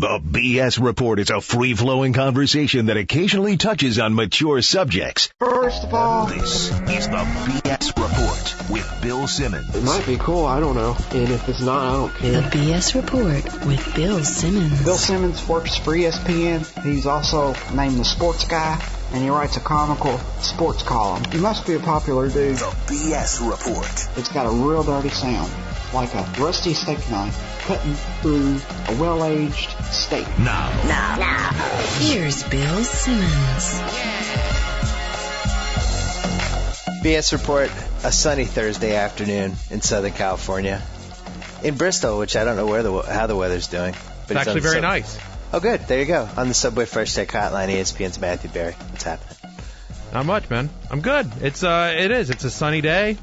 The BS Report is a free-flowing conversation that occasionally touches on mature subjects. First of all, This is the BS Report with Bill Simmons. it might be cool, I don't know. And if it's not, I don't care. The BS Report with Bill Simmons. Bill Simmons works for ESPN. He's also named the sports guy, and he writes a comical sports column. He must be a popular dude. The BS Report. It's got a real dirty sound, like a rusty steak knife cutting through a well-aged steak. Now. Here's Bill Simmons. BS Report, a sunny Thursday afternoon in Southern California. In Bristol, which I don't know how the weather's doing. But It's actually very nice. Oh, good. There you go. On the Subway Fresh Tech Hotline, ESPN's Matthew Berry. What's happening? Not much, man. I'm good. It is. It's a sunny day.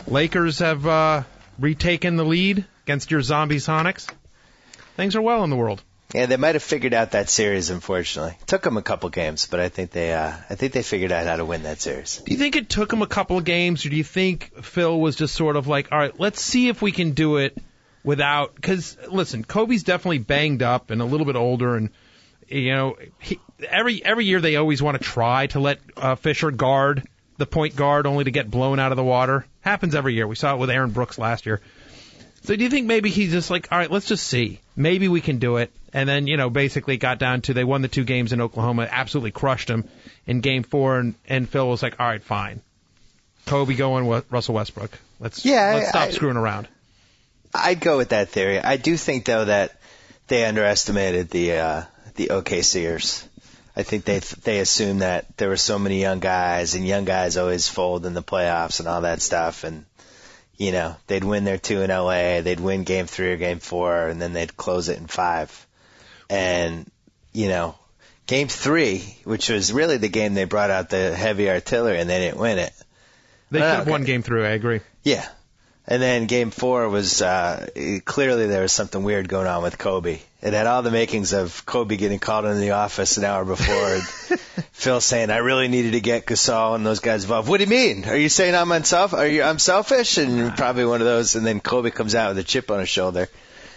Lakers have retaken the lead against your zombie Sonics. Things are well in the world. Yeah, they might have figured out that series, unfortunately. Took them a couple games, but I think they figured out how to win that series. Do you think it took them a couple of games, or do you think Phil was just sort of like, all right, let's see if we can do it without, because, listen, Kobe's definitely banged up and a little bit older, and, you know, every year they always want to try to let Fisher guard the point guard only to get blown out of the water. Happens every year. We saw it with Aaron Brooks last year. So do you think maybe he's just like, all right, let's just see. Maybe we can do it. And then, you know, basically got down to they won the 2 games in Oklahoma, absolutely crushed them in Game 4, and Phil was like, all right, fine. Kobe going with Russell Westbrook. Let's stop screwing around. I'd go with that theory. I do think, though, that they underestimated the OKCers. I think they assumed that there were so many young guys, and young guys always fold in the playoffs and all that stuff. And, you know, they'd win their 2 in LA, they'd win Game 3 or Game 4, and then they'd close it in 5. And, you know, Game 3, which was really the game they brought out the heavy artillery, and they didn't win it. They could have won Game 3, I agree. Yeah. And then Game 4 was clearly there was something weird going on with Kobe. It had all the makings of Kobe getting called into the office an hour before. Phil saying, I really needed to get Gasol and those guys involved. What do you mean? Are you saying I'm selfish? And probably one of those. And then Kobe comes out with a chip on his shoulder.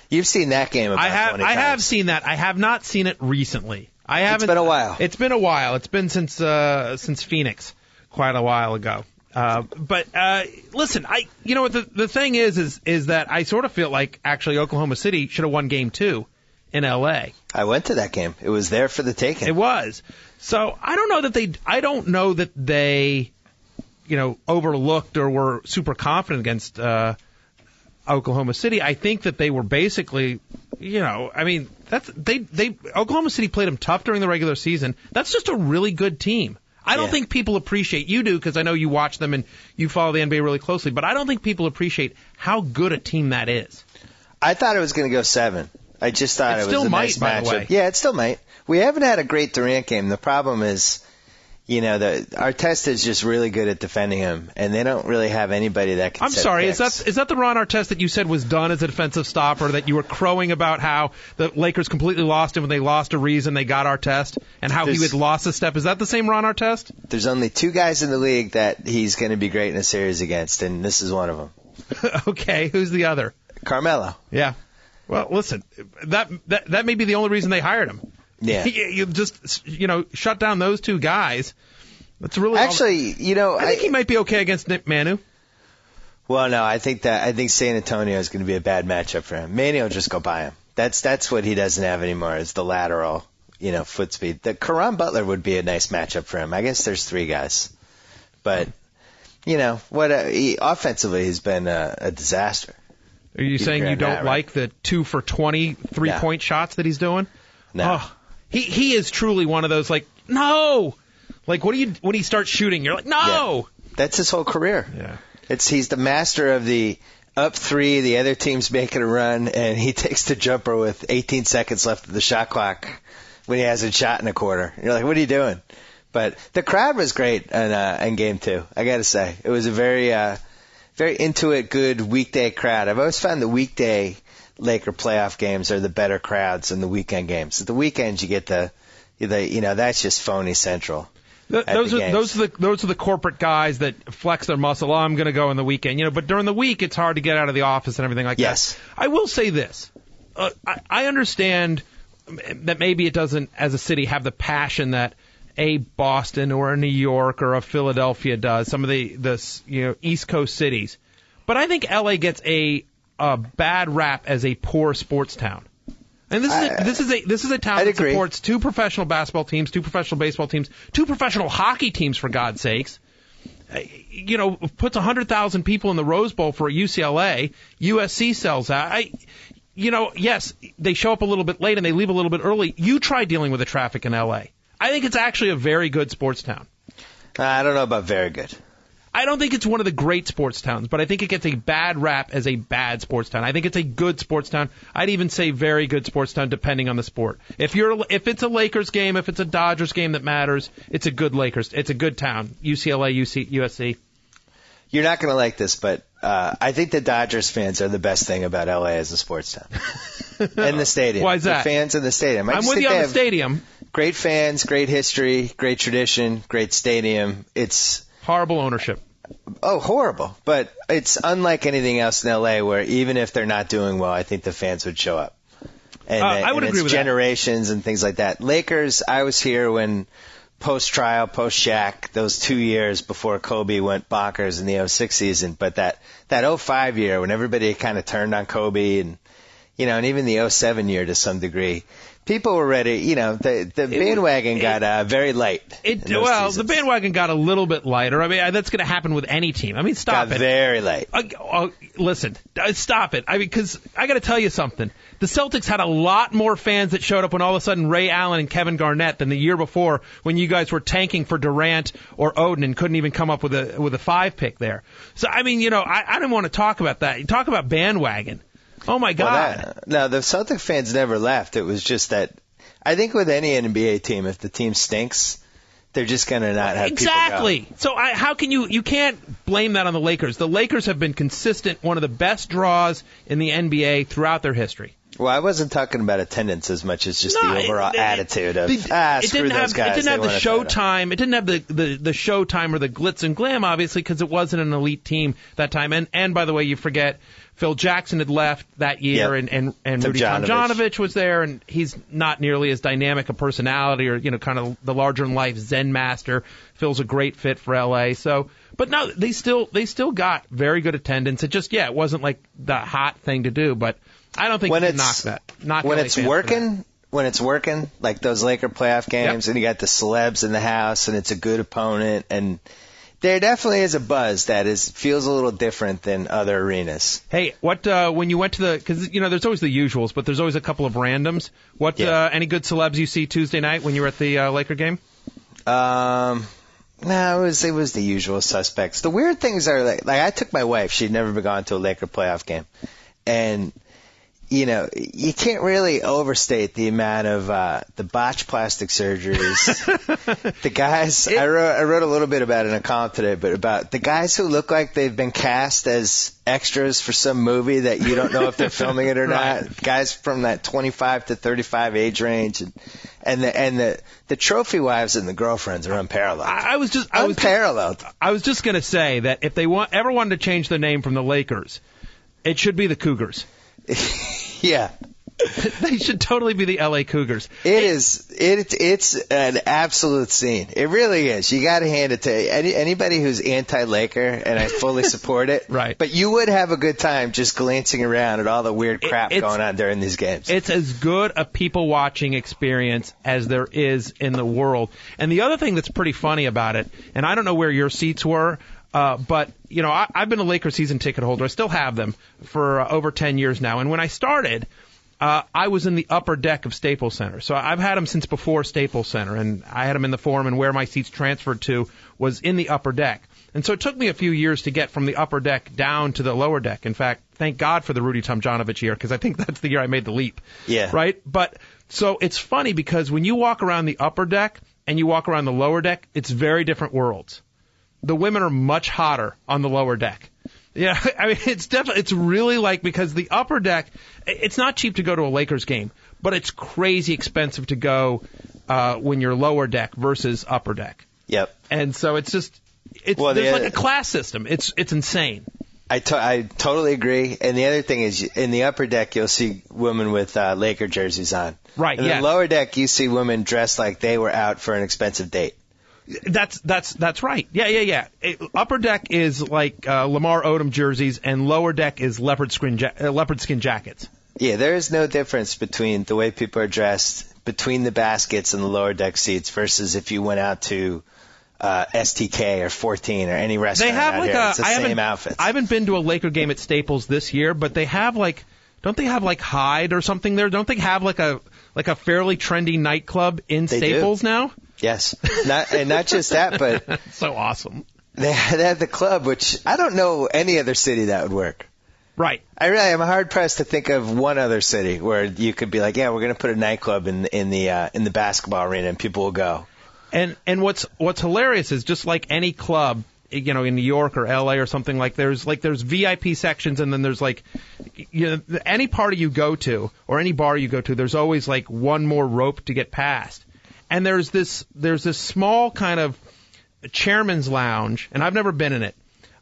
You've seen that game about 20 times. I have seen that. I have not seen it recently. It's been a while. It's been a while. It's been since Phoenix, quite a while ago. But listen, the thing is that I sort of feel like actually Oklahoma City should have won Game 2 in L.A. I went to that game. It was there for the taking. It was. So I don't know that they overlooked or were super confident against Oklahoma City. I think that they were basically, Oklahoma City played them tough during the regular season. That's just a really good team. I don't think people appreciate, you do because I know you watch them and you follow the NBA really closely, but I don't think people appreciate how good a team that is. I thought it was going to go 7. I just thought it was a nice matchup. Yeah, it still might. We haven't had a great Durant game. The problem is, Artest is just really good at defending him, and they don't really have anybody that can. I'm sorry, picks. is that the Ron Artest that you said was done as a defensive stopper, that you were crowing about how the Lakers completely lost him when they lost a reason they got Artest, and how he had lost a step? Is that the same Ron Artest? There's only 2 guys in the league that he's going to be great in a series against, and this is one of them. Okay, who's the other? Carmelo. Yeah. Well, listen, that may be the only reason they hired him. Yeah. You just, shut down those 2 guys. That's really actually, I think he might be okay against Nick Manu. Well, no, I think San Antonio is going to be a bad matchup for him. Manu will just go by him. That's what he doesn't have anymore is the lateral, foot speed. The Caron Butler would be a nice matchup for him. I guess there's 3 guys, but offensively he's been a disaster. Are you saying you don't like the 2 for 20 3-point shots that he's doing? No. Oh, he is truly one of those no. Like when he starts shooting, you're like, no. Yeah. That's his whole career. Yeah. He's the master of the up 3, the other team's making a run, and he takes the jumper with 18 seconds left of the shot clock when he hasn't shot in a quarter. You're like, what are you doing? But the crowd was great in Game 2. I got to say, it was a very into it, good weekday crowd. I've always found the weekday Laker playoff games are the better crowds than the weekend games. At the weekends, you get that's just phony central. Those are the corporate guys that flex their muscle. Oh, I'm going to go on the weekend, But during the week, it's hard to get out of the office and everything like that. Yes. I will say this: I understand that maybe it doesn't, as a city, have the passion that a Boston or a New York or a Philadelphia does, some of the East Coast cities. But I think LA gets a bad rap as a poor sports town. And this is a town that supports 2 professional basketball teams, 2 professional baseball teams, 2 professional hockey teams, for God's sakes. Puts 100,000 people in the Rose Bowl for UCLA. USC sells out. Yes, they show up a little bit late and they leave a little bit early. You try dealing with the traffic in LA. I think it's actually a very good sports town. I don't know about very good. I don't think it's one of the great sports towns, but I think it gets a bad rap as a bad sports town. I think it's a good sports town. I'd even say very good sports town, depending on the sport. If it's a Lakers game, if it's a Dodgers game that matters, it's a good Lakers. It's a good town. UCLA, USC. You're not going to like this, but I think the Dodgers fans are the best thing about LA as a sports town. And the stadium. Why is that? The fans in the stadium. I'm with you on the stadium. Great fans, great history, great tradition, great stadium. It's horrible ownership. Oh, horrible. But it's unlike anything else in L.A. where even if they're not doing well, I think the fans would show up. And, I would agree with generations and things like that. Lakers, I was here when post-trial, post-Shaq, those 2 years before Kobe went bonkers in the 06 season. But that 05 year when everybody kind of turned on Kobe and even the 07 year to some degree, people were ready. The bandwagon got very light. The bandwagon got a little bit lighter. I mean, that's going to happen with any team. I mean, stop it. Got very light. Listen, stop it. I mean, because I got to tell you something. The Celtics had a lot more fans that showed up when all of a sudden Ray Allen and Kevin Garnett than the year before when you guys were tanking for Durant or Oden and couldn't even come up with a 5 pick there. So, I mean, I didn't want to talk about that. You talk about bandwagon. Oh, my God. No, the Celtic fans never left. It was just that I think with any NBA team, if the team stinks, they're just going to not have exactly. people go. So how can you can't blame that on the Lakers. The Lakers have been consistent, one of the best draws in the NBA throughout their history. Well, I wasn't talking about attendance as much as just the overall attitude of, screw those guys. It didn't have the showtime. It didn't have the showtime or the glitz and glam, obviously, because it wasn't an elite team that time. And by the way, you forget Phil Jackson had left that year, yep. and Rudy Tomjanovich was there, and he's not nearly as dynamic a personality or kind of the larger-than-life Zen master. Phil's a great fit for L.A. So, but no, they still got very good attendance. It wasn't like the hot thing to do, but I don't think you can knock that. When it's working, like those Laker playoff games, and you got the celebs in the house, and it's a good opponent, and there definitely is a buzz that feels a little different than other arenas. Hey, when you went to because there's always the usuals, but there's always a couple of randoms. Any good celebs you see Tuesday night when you were at the Laker game? No, it was the usual suspects. The weird things are like I took my wife; she'd never been gone to a Laker playoff game, and you can't really overstate the amount of the botched plastic surgeries. The guys, I wrote a little bit about it in a column today, but about the guys who look like they've been cast as extras for some movie that you don't know if they're filming it or right. not. Guys from that 25 to 35 age range, and the trophy wives and the girlfriends are unparalleled. I was just going to say that if they ever wanted to change the name from the Lakers, it should be the Cougars. Yeah. They should totally be the LA Cougars. It's an absolute scene. It really is. You got to hand it to anybody who's anti-Laker, and I fully support it. Right. But you would have a good time just glancing around at all the weird crap going on during these games. It's as good a people-watching experience as there is in the world. And the other thing that's pretty funny about it, and I don't know where your seats were, but, I've been a Lakers season ticket holder. I still have them for over 10 years now. And when I started, I was in the upper deck of Staples Center. So I've had them since before Staples Center. And I had them in the Forum, and where my seats transferred to was in the upper deck. And so it took me a few years to get from the upper deck down to the lower deck. In fact, thank God for the Rudy Tomjanovich year, because I think that's the year I made the leap. Yeah. Right? But so it's funny because when you walk around the upper deck and you walk around the lower deck, it's very different worlds. The women are much hotter on the lower deck. Yeah, I mean, it's really because the upper deck, it's not cheap to go to a Lakers game, but it's crazy expensive to go when you're lower deck versus upper deck. Yep. And so there's like a class system. It's insane. I totally agree. And the other thing is, in the upper deck, you'll see women with Laker jerseys on. Right. In the lower deck, you see women dressed like they were out for an expensive date. That's right. Yeah. Upper deck is like Lamar Odom jerseys, and lower deck is leopard skin jackets. Yeah, there is no difference between the way people are dressed between the baskets and the lower deck seats versus if you went out to STK or 14 or any restaurant out here. It's the same outfits. I haven't been to a Laker game at Staples this year, but they have don't they have Hyde or something there? Don't they have like a fairly trendy nightclub in Staples now? Yes. Not just that, but so awesome. They have the club, which I don't know any other city that would work. Right. I really am hard pressed to think of one other city where you could be like, yeah, we're going to put a nightclub in the basketball arena and people will go. And what's hilarious is just like any club, in New York or LA or something, there's VIP sections, and then there's any party you go to or any bar you go to, there's always one more rope to get past. And there's this small kind of chairman's lounge, and I've never been in it,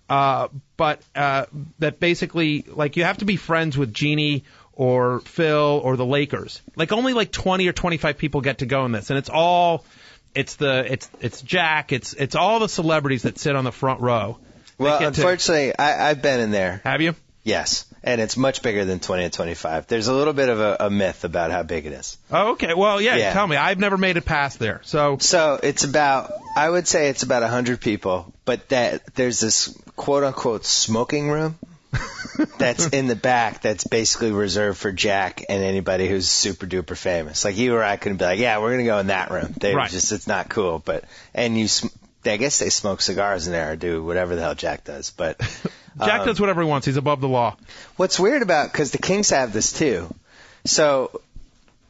but that basically you have to be friends with Jeannie or Phil or the Lakers. Only 20 or 25 people get to go in this, and it's Jack, it's all the celebrities that sit on the front row. Well, unfortunately, I've been in there. Have you? Yes, and it's much bigger than 20 and 25. There's a little bit of a myth about how big it is. Oh, okay. Well, yeah. Tell me. I've never made it past there. So it's I would say it's about 100 people, but there's this quote-unquote smoking room that's in the back that's basically reserved for Jack and anybody who's super duper famous. Like you or I couldn't be like, yeah, we're going to go in that room. It's not cool. I guess they smoke cigars in there or do whatever the hell Jack does. But Jack does whatever he wants. He's above the law. What's weird because the Kings have this too. So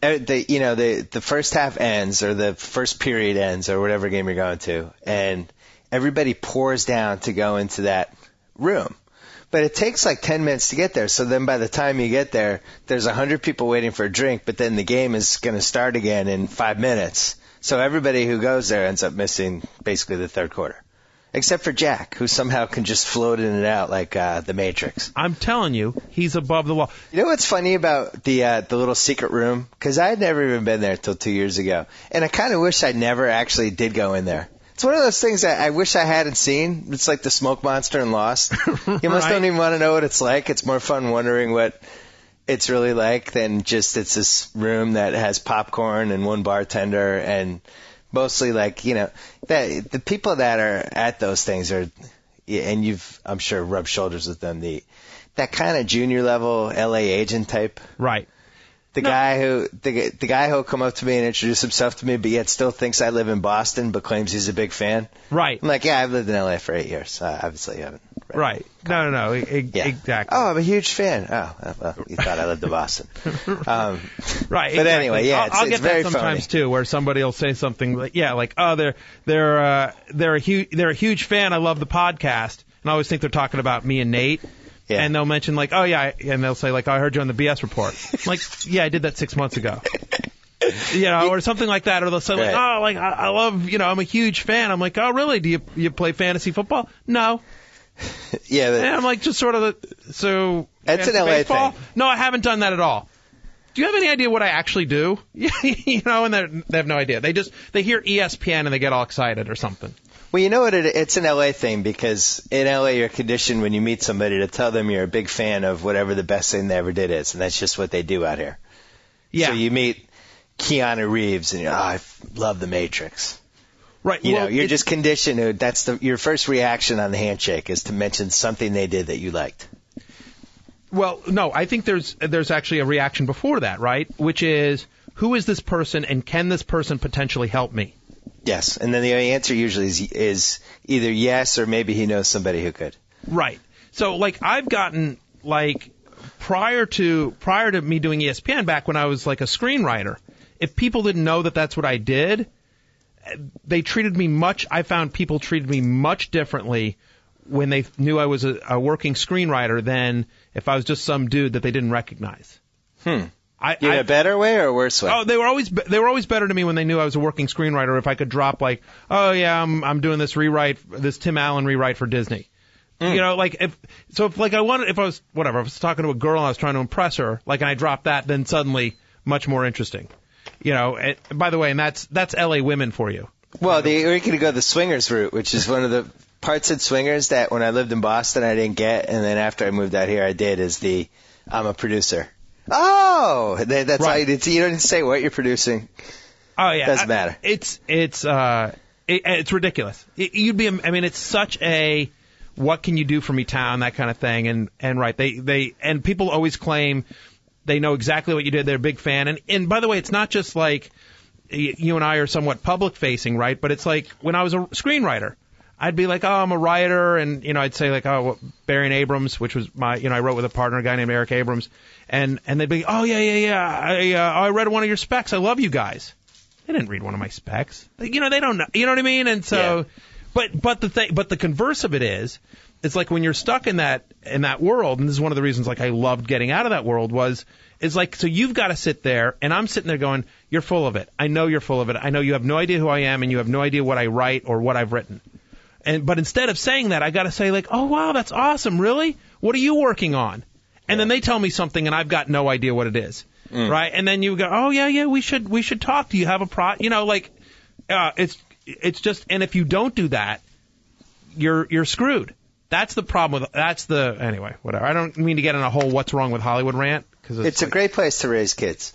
the first half ends or the first period ends or whatever game you're going to, and everybody pours down to go into that room. But it takes 10 minutes to get there. So then by the time you get there, there's 100 people waiting for a drink, but then the game is going to start again in 5 minutes. So everybody who goes there ends up missing basically the third quarter. Except for Jack, who somehow can just float in and out like the Matrix. I'm telling you, he's above the law. You know what's funny about the little secret room? Because I had never even been there until 2 years ago. And I kind of wish I never actually did go in there. It's one of those things that I wish I hadn't seen. It's like the smoke monster in Lost. You must don't even want to know what it's like. It's more fun wondering what it's really like than just it's this room that has popcorn and one bartender and mostly the people that are at those things are, and you've I'm sure rubbed shoulders with them, that kind of junior level LA agent type. Right. The guy who'll come up to me and introduce himself to me, but yet still thinks I live in Boston, but claims he's a big fan. Right. I'm like, yeah, I've lived in LA for 8 years. Obviously, you haven't. Right. No. Exactly. Oh, I'm a huge fan. Oh, well, you thought I lived in Boston. Right. But exactly. anyway, yeah, I'll it's get very that sometimes phony. too, where somebody will say something they're a huge fan. I love the podcast, and I always think they're talking about me and Nate. Yeah. And they'll mention and they'll say I heard you on the BS report. I'm like, yeah, I did that 6 months ago. Or something like that. Or they'll say I love, I'm a huge fan. I'm like, oh, really? Do you play fantasy football? No. Yeah. And I'm like, just sort of so. That's an LA baseball? thing. No, I haven't done that at all. Do you have any idea what I actually do? And they have no idea. They hear ESPN and they get all excited or something. Well, you know what? It's an LA thing because in LA you're conditioned when you meet somebody to tell them you're a big fan of whatever the best thing they ever did is, and that's just what they do out here. Yeah. So you meet Keanu Reeves and I love The Matrix. Right. You're just conditioned. That's your first reaction on the handshake is to mention something they did that you liked. Well, no, I think there's actually a reaction before that, right? Which is, who is this person and can this person potentially help me? Yes, and then the answer usually is either yes or maybe he knows somebody who could. Right. So I've gotten prior to me doing ESPN back when I was a screenwriter, if people didn't know that that's what I did, I found people treated me much differently when they knew I was a working screenwriter than if I was just some dude that they didn't recognize. In a better way or a worse way? Oh, they were always better to me when they knew I was a working screenwriter. If I could drop oh yeah, I'm doing this Tim Allen rewrite for Disney. You know, like if I was talking to a girl and I was trying to impress her, like, and I dropped that, then suddenly much more interesting. You know, and by the way, and that's LA women for you. Well, we could go the swingers route, which is one of the parts of swingers that when I lived in Boston I didn't get, and then after I moved out here I did, is I'm a producer. Oh, that's right. All you don't need to say what you're producing. Oh yeah, doesn't matter. It's ridiculous. It's such a what can you do for me town, that kind of thing, and right, they and people always claim they know exactly what you did. They're a big fan, and by the way, it's not just like you and I are somewhat public facing, right? But it's like when I was a screenwriter, I'd be like, oh, I'm a writer, and I'd say like, oh, Barry and Abrams, which was my, I wrote with a partner, a guy named Eric Abrams, and they'd be, oh yeah, I read one of your specs, I love you guys. They didn't read one of my specs, they don't know, you know what I mean? And so, yeah. but the converse of it is, it's like when you're stuck in that world, and this is one of the reasons like I loved getting out of that world is like, so you've got to sit there, and I'm sitting there going, you're full of it. I know you're full of it. I know you have no idea who I am, and you have no idea what I write or what I've written. But instead of saying that, I got to say like, oh wow, that's awesome, really? What are you working on? And then they tell me something, and I've got no idea what it is, right? And then you go, oh yeah, we should talk. Do you have a it's just, and if you don't do that, you're screwed. That's the problem anyway, whatever. I don't mean to get in a whole what's wrong with Hollywood rant. It's a great place to raise kids.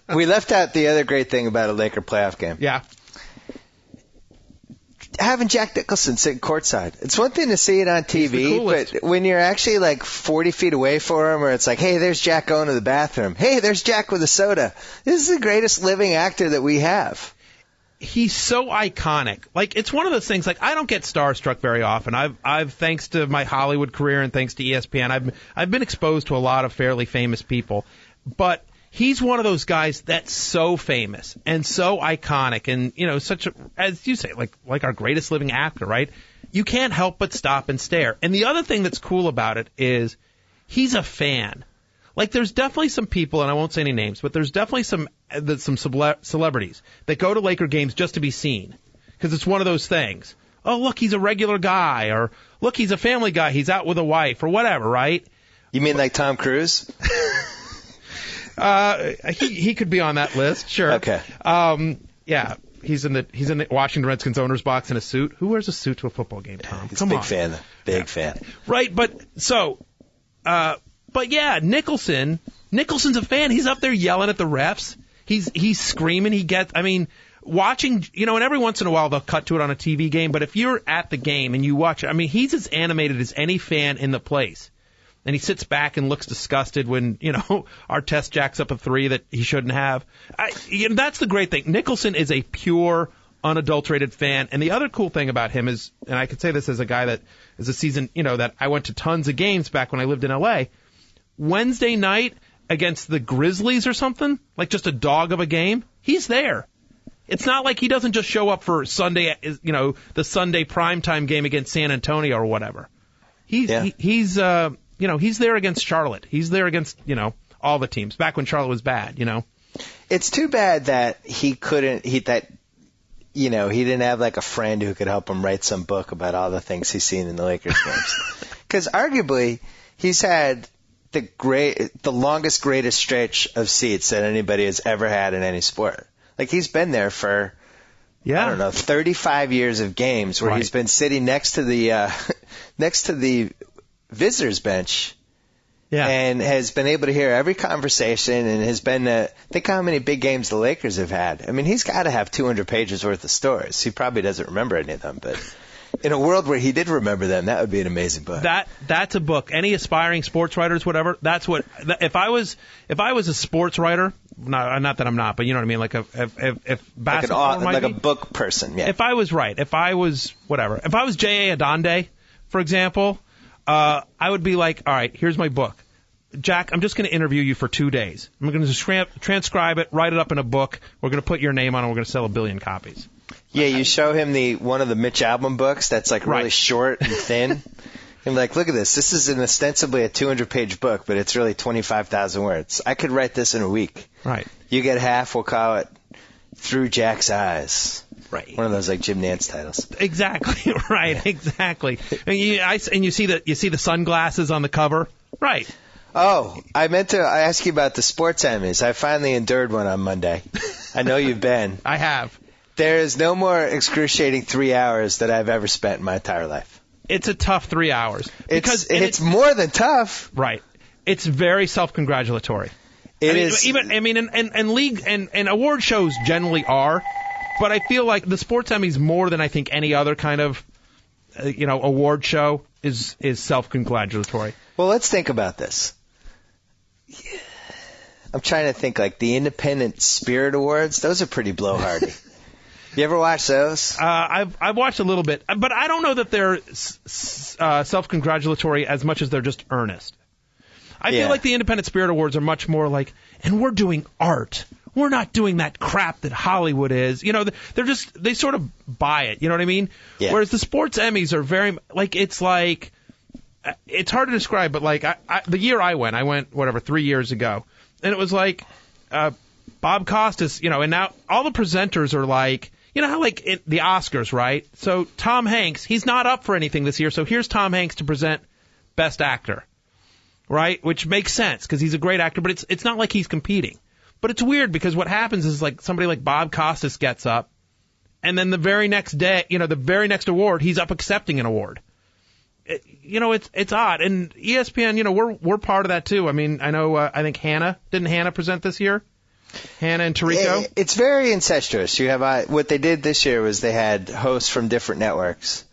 We left out the other great thing about a Laker playoff game. Yeah. Having Jack Nicholson sitting courtside. It's one thing to see it on TV, but when you're actually like 40 feet away from him, or it's like, hey, there's Jack going to the bathroom. Hey, there's Jack with a soda. This is the greatest living actor that we have. He's so iconic. Like, it's one of those things, like, I don't get starstruck very often. I've thanks to my Hollywood career and thanks to ESPN, I've been exposed to a lot of fairly famous people. But he's one of those guys that's so famous and so iconic and, such a, as you say, like our greatest living actor, right? You can't help but stop and stare. And the other thing that's cool about it is he's a fan. Like, there's definitely some people, and I won't say any names, but there's definitely some celebrities that go to Laker games just to be seen. Because it's one of those things. Oh, look, he's a regular guy. Or, look, he's a family guy. He's out with a wife or whatever, right? You mean like Tom Cruise? He could be on that list, sure. Okay. Yeah, he's in the Washington Redskins owner's box in a suit. Who wears a suit to a football game, Tom? He's Come a on. big fan. Right, but yeah, Nicholson's a fan. He's up there yelling at the refs. He's screaming. Watching, and every once in a while they'll cut to it on a TV game, but if you're at the game and you watch it, he's as animated as any fan in the place. And he sits back and looks disgusted when, Artest jacks up a three that he shouldn't have. That's the great thing. Nicholson is a pure, unadulterated fan. And the other cool thing about him is, and I could say this as a guy that is a season, that I went to tons of games back when I lived in L.A., Wednesday night against the Grizzlies or something, like just a dog of a game, he's there. It's not like he doesn't just show up for Sunday, the Sunday primetime game against San Antonio or whatever. He's there against Charlotte. He's there against, all the teams, back when Charlotte was bad, It's too bad that he didn't have like a friend who could help him write some book about all the things he's seen in the Lakers games. Because arguably, he's had the longest, greatest stretch of seats that anybody has ever had in any sport. Like, he's been there for, 35 years of games where he's been sitting next to the visitors bench. Yeah. And has been able to hear every conversation and has been think how many big games the Lakers have had. He's got to have 200 pages worth of stories. He probably doesn't remember any of them, but in a world where he did remember them, that would be an amazing book. That's a book. Any aspiring sports writers, whatever, that's what if I was a sports writer, not that I'm not, but you know what I mean, like if basketball like a book person, yeah. If I was J.A. Adonde, for example, I would be like, all right, here's my book. Jack, I'm just going to interview you for 2 days. I'm going to transcribe it, write it up in a book. We're going to put your name on it. We're going to sell 1 billion copies. Yeah, you show him one of the Mitch Albom books that's like really short and thin. And like, look at this. This is an ostensibly a 200-page book, but it's really 25,000 words. I could write this in a week. Right. You get half. We'll call it Through Jack's Eyes. Right. One of those like Jim Nantz titles. Exactly. Right. Exactly. And you see the sunglasses on the cover. Right. Oh, I meant to ask you about the sports Emmys. I finally endured one on Monday. I know you've been. I have. There is no more excruciating 3 hours that I've ever spent in my entire life. It's a tough 3 hours. It's more than tough. Right. It's very self-congratulatory. It is. League and award shows generally are, but I feel like the sports Emmys more than I think any other kind of, award show is self-congratulatory. Well, let's think about this. I'm trying to think, like the Independent Spirit Awards. Those are pretty blowhardy. You ever watch those? I've watched a little bit, but I don't know that they're self-congratulatory as much as they're just earnest. I feel like the Independent Spirit Awards are much more like, and we're doing art. We're not doing that crap that Hollywood is. They sort of buy it. You know what I mean? Yeah. Whereas the sports Emmys are very it's hard to describe, but like the year I went 3 years ago, and it was like Bob Costas, and now all the presenters are like, how like the Oscars, right? So Tom Hanks, he's not up for anything this year, so here's Tom Hanks to present Best Actor, right? Which makes sense because he's a great actor, but it's not like he's competing. But it's weird because what happens is like somebody like Bob Costas gets up, and then the very next day, the very next award, he's up accepting an award. It's odd. And ESPN, we're part of that too. I mean, I know, I think didn't Hannah present this year? Hannah and Tirico? It's very incestuous. You have what they did this year was they had hosts from different networks.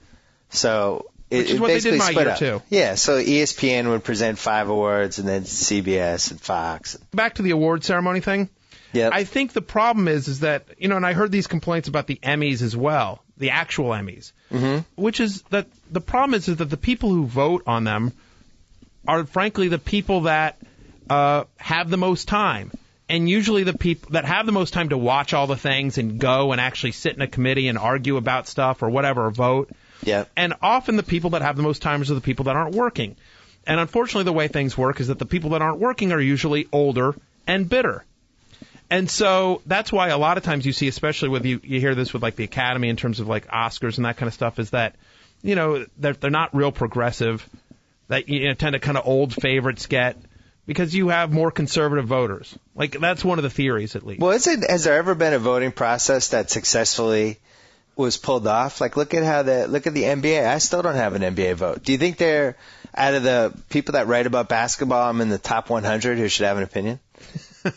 So which is what they did my year too. Yeah, so ESPN would present 5 awards, and then CBS and Fox. Back to the award ceremony thing. Yeah. I think the problem is that, and I heard these complaints about the Emmys as well, the actual Emmys, which is that the problem is that the people who vote on them are frankly the people that have the most time. And usually the people that have the most time to watch all the things and go and actually sit in a committee and argue about stuff or whatever, or vote. Yeah. And often the people that have the most time are the people that aren't working. And unfortunately the way things work is that the people that aren't working are usually older and bitter. And so that's why a lot of times you see, especially with you hear this with like the Academy in terms of like Oscars and that kind of stuff, is that, they're not real progressive, that tend to kind of old favorites get, because you have more conservative voters. Like that's one of the theories at least. Well, has there ever been a voting process that successfully was pulled off? Like look at the NBA. I still don't have an NBA vote. Do you think they're out of the people that write about basketball, I'm in the top 100 who should have an opinion?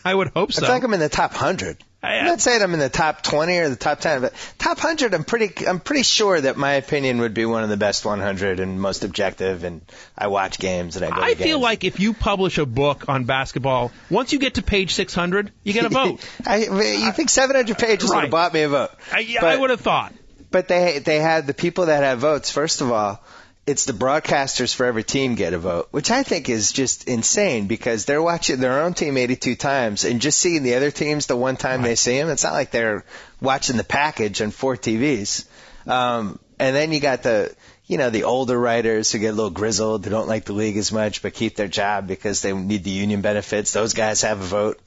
I would hope so. I feel like I'm in the top 100. I'm not saying I'm in the top 20 or the top 10, but top 100, I'm pretty sure that my opinion would be one of the best 100 and most objective, and I watch games and I go to games. I feel like if you publish a book on basketball, once you get to page 600, you get a vote. You think 700 pages would have bought me a vote? I would have thought. But they had the people that have votes, first of all, it's the broadcasters for every team get a vote, which I think is just insane because they're watching their own team 82 times and just seeing the other teams the one time they see them. It's not like they're watching the package on 4 TVs. And then you got the older writers who get a little grizzled, who don't like the league as much but keep their job because they need the union benefits. Those guys have a vote.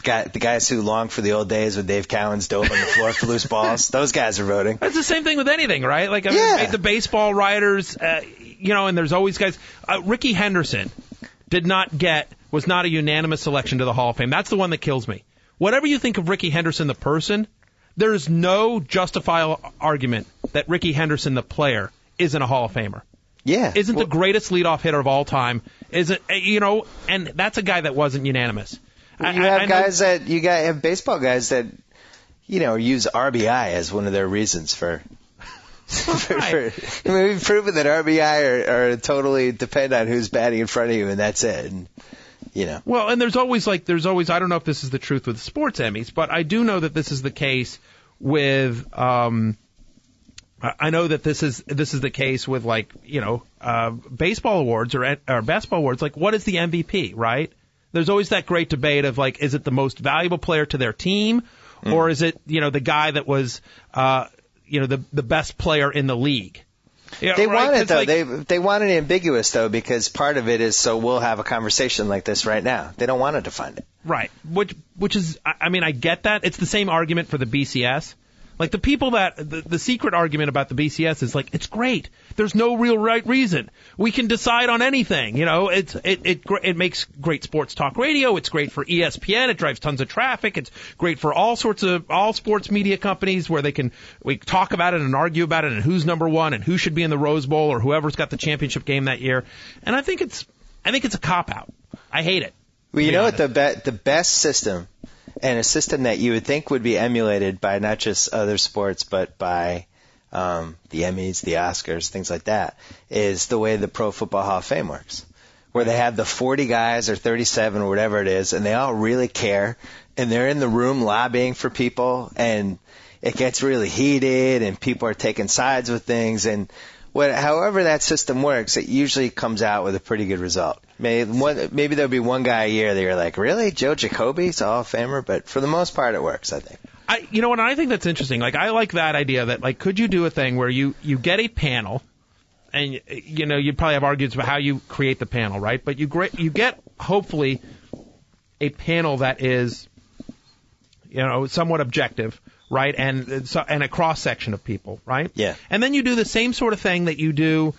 The guys who long for the old days when Dave Cowens dove on the floor for loose balls, those guys are voting. It's the same thing with anything, right? Like the baseball writers, and there's always guys. Ricky Henderson was not a unanimous selection to the Hall of Fame. That's the one that kills me. Whatever you think of Ricky Henderson, the person, there's no justifiable argument that Ricky Henderson, the player, isn't a Hall of Famer. Yeah. Isn't the greatest leadoff hitter of all time. And that's a guy that wasn't unanimous. You have baseball guys that, use RBI as one of their reasons for. We've proven that RBI are totally depend on who's batting in front of you, and that's it. And, Well, and there's always I don't know if this is the truth with sports Emmys, but I do know that this is the case with. I know that this is the case with baseball awards or basketball awards. Like, what is the MVP, right? There's always that great debate of is it the most valuable player to their team, or is it the guy that was the best player in the league? Yeah, they want it though. They want it ambiguous though, because part of it is so we'll have a conversation like this right now. They don't want to define it. Right. Which is I get that. It's the same argument for the BCS. Like the people that the secret argument about the BCS is like, it's great. There's no real right reason. We can decide on anything. You know, it makes great sports talk radio. It's great for ESPN. It drives tons of traffic. It's great for all sports media companies where we talk about it and argue about it and who's number one and who should be in the Rose Bowl or whoever's got the championship game that year. And I think it's a cop out. I hate it. Well, you know what the best system, and a system that you would think would be emulated by not just other sports but by the Emmys, the Oscars, things like that, is the way the Pro Football Hall of Fame works, where they have the 40 guys or 37 or whatever it is, and they all really care, and they're in the room lobbying for people, and it gets really heated, and people are taking sides with things, and however that system works, it usually comes out with a pretty good result. Maybe there'll be one guy a year that you're like, really? Joe Jacoby's a Hall of Famer? But for the most part, it works, I think. I think that's interesting. Like, I like that idea that, like, could you do a thing where you get a panel, and, you know, you'd probably have arguments about how you create the panel, right? But you get, hopefully, a panel that is, you know, somewhat objective, right? And a cross-section of people, right? Yeah. And then you do the same sort of thing that you do,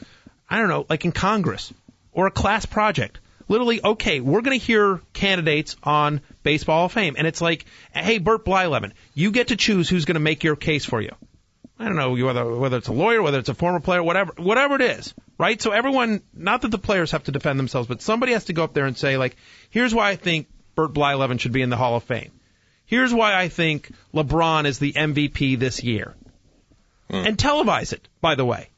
I don't know, like in Congress or a class project. Literally, okay, we're going to hear candidates on Baseball Hall of Fame. And it's like, hey, Burt Blyleven, you get to choose who's going to make your case for you. I don't know whether it's a lawyer, whether it's a former player, whatever it is, right? So everyone, not that the players have to defend themselves, but somebody has to go up there and say, like, here's why I think Burt Blyleven should be in the Hall of Fame. Here's why I think LeBron is the MVP this year. And televise it, by the way.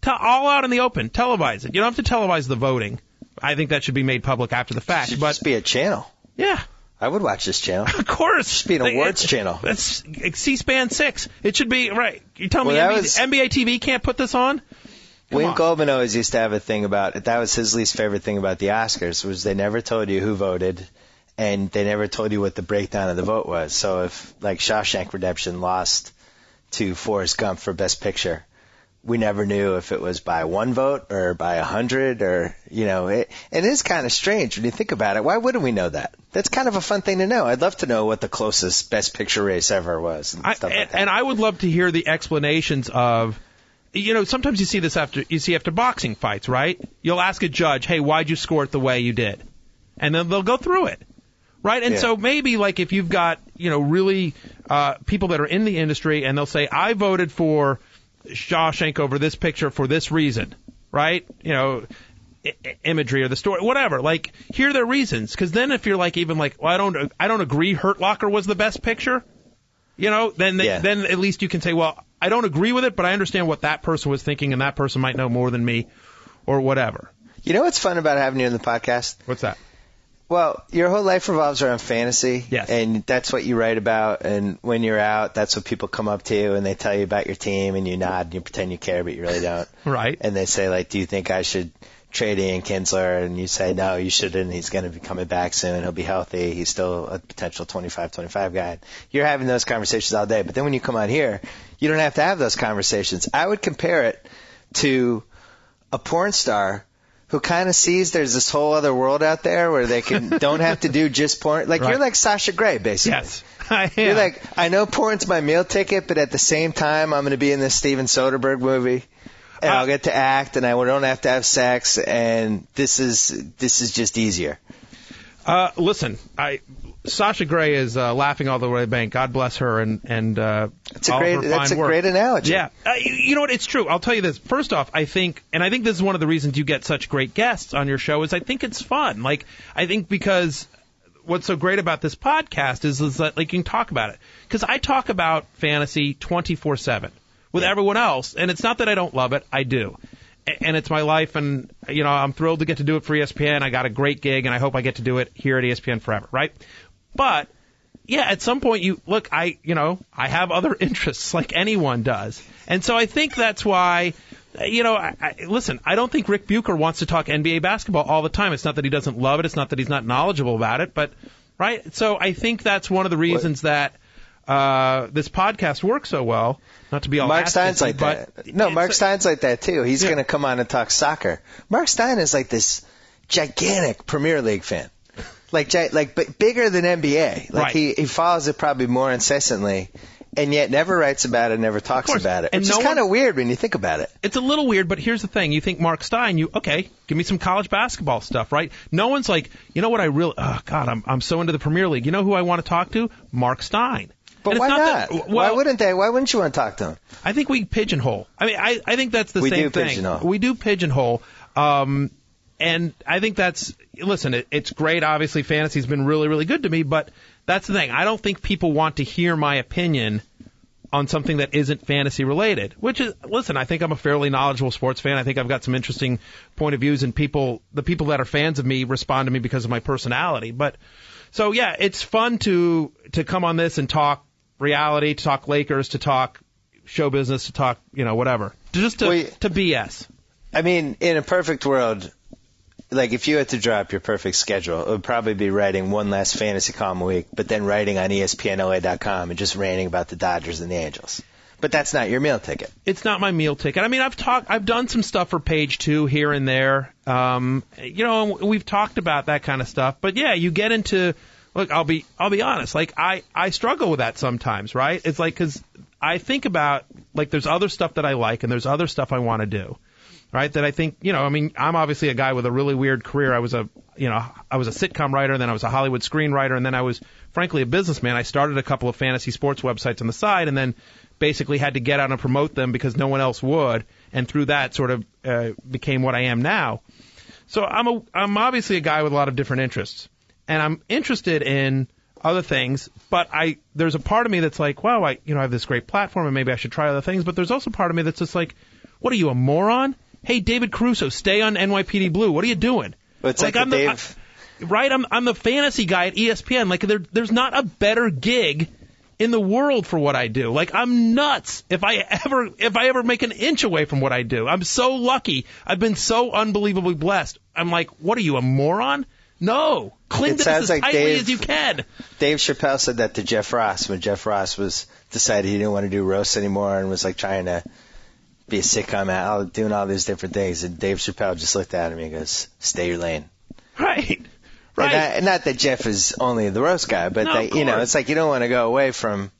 All out in the open. Televise it. You don't have to televise the voting. I think that should be made public after the fact. It should just be a channel. Yeah. I would watch this channel. Of course. It should be an awards channel. That's C-SPAN 6. It should be, right. You tell me NBA TV can't put this on? Wayne Goldman always used to have a thing about it. That was his least favorite thing about the Oscars, was they never told you who voted. And they never told you what the breakdown of the vote was. So if, like, Shawshank Redemption lost to Forrest Gump for Best Picture, we never knew if it was by one vote or by 100 or, you know, it is kind of strange when you think about it. Why wouldn't we know that? That's kind of a fun thing to know. I'd love to know what the closest Best Picture race ever was and stuff like that. And I would love to hear the explanations of, you know, sometimes you see this after boxing fights, right? You'll ask a judge, hey, why'd you score it the way you did? And then they'll go through it. Right? And so maybe, like, if you've got, you know, really people that are in the industry and they'll say, I voted for Shawshank over this picture for this reason, right? You know, imagery or the story, whatever. Like, hear their reasons. Because then if you're like, even like, well, I don't agree Hurt Locker was the best picture, you know, then at least you can say, well, I don't agree with it, but I understand what that person was thinking, and that person might know more than me or whatever. You know what's fun about having you on the podcast? What's that? Well, your whole life revolves around fantasy. Yes. And that's what you write about. And when you're out, that's what people come up to you and they tell you about your team and you nod and you pretend you care, but you really don't. Right. And they say, like, do you think I should trade Ian Kinsler? And you say, no, you shouldn't. He's going to be coming back soon. He'll be healthy. He's still a potential 25 guy. You're having those conversations all day. But then when you come on here, you don't have to have those conversations. I would compare it to a porn star who kind of sees there's this whole other world out there where they don't have to do just porn. Like, You're like Sasha Grey, basically. Yes, I am. You're like, I know porn's my meal ticket, but at the same time, I'm going to be in this Steven Soderbergh movie, and I'll get to act, and I don't have to have sex, and this is just easier. Listen, Sasha Grey is laughing all the way to the bank. God bless her and that's all of her fine that's a work. great analogy. Yeah, you know what? It's true. I'll tell you this. First off, I think this is one of the reasons you get such great guests on your show. Is I think it's fun. Like, I think because what's so great about this podcast is that, like, you can talk about it. Because I talk about fantasy 24/7 with everyone else, and it's not that I don't love it. I do. And it's my life, and, you know, I'm thrilled to get to do it for ESPN. I got a great gig, and I hope I get to do it here at ESPN forever, right? But, yeah, at some point, I have other interests like anyone does. And so I think that's why, you know, listen, I don't think Rick Bucher wants to talk NBA basketball all the time. It's not that he doesn't love it. It's not that he's not knowledgeable about it. But, right? So I think that's one of the reasons that this podcast works so well. Not to be all Mark Stein's like that. No, Mark Stein's like that too. He's going to come on and talk soccer. Mark Stein is like this gigantic Premier League fan, like bigger than NBA. Like, right. he follows it probably more incessantly, and yet never writes about it, never talks about it. Which is kind of weird when you think about it. It's a little weird, but here's the thing. You think Mark Stein, give me some college basketball stuff, right? No one's like, you know what I really, I'm so into the Premier League. You know who I want to talk to? Mark Stein. But why not? Why wouldn't they? Why wouldn't you want to talk to him? I think we pigeonhole. I mean, I think that's the same thing. Pigeonhole. We do pigeonhole. And I think it's great. Obviously, fantasy's been really, really good to me, but that's the thing. I don't think people want to hear my opinion on something that isn't fantasy related, which is, I think I'm a fairly knowledgeable sports fan. I think I've got some interesting point of views, and the people that are fans of me respond to me because of my personality. But so, yeah, it's fun to come on this and talk reality, to talk Lakers, to talk show business, to talk, whatever. To BS. I mean, in a perfect world, like if you had to drop your perfect schedule, it would probably be writing one last fantasy column a week, but then writing on ESPNLA.com and just ranting about the Dodgers and the Angels. But that's not your meal ticket. It's not my meal ticket. I mean, I've done some stuff for Page 2 here and there. We've talked about that kind of stuff. But yeah, you get into, look, I'll be honest. Like I struggle with that sometimes, right? It's like, 'cause I think about, like, there's other stuff that I like and there's other stuff I want to do. Right, that I think, I'm obviously a guy with a really weird career. I was a sitcom writer, and then I was a Hollywood screenwriter, and then I was, frankly, a businessman. I started a couple of fantasy sports websites on the side, and then basically had to get out and promote them because no one else would, and through that sort of became what I am now. So I'm obviously a guy with a lot of different interests, and I'm interested in other things, but there's a part of me that's like, wow, I have this great platform, and maybe I should try other things, but there's also part of me that's just like, what are you, a moron? Hey, David Caruso, stay on NYPD Blue. What are you doing? It's like I'm the fantasy guy at ESPN. Like there's not a better gig in the world for what I do. Like I'm nuts if I ever make an inch away from what I do. I'm so lucky. I've been so unbelievably blessed. I'm like, what are you, a moron? No. Cling to this as tightly as you can. Dave Chappelle said that to Jeff Ross when Jeff Ross decided he didn't want to do roasts anymore and was like trying to be a sitcom out, doing all these different things, and Dave Chappelle just looked at him and he goes, "Stay your lane." Right. And not that Jeff is only the roast guy, but it's like you don't want to go away from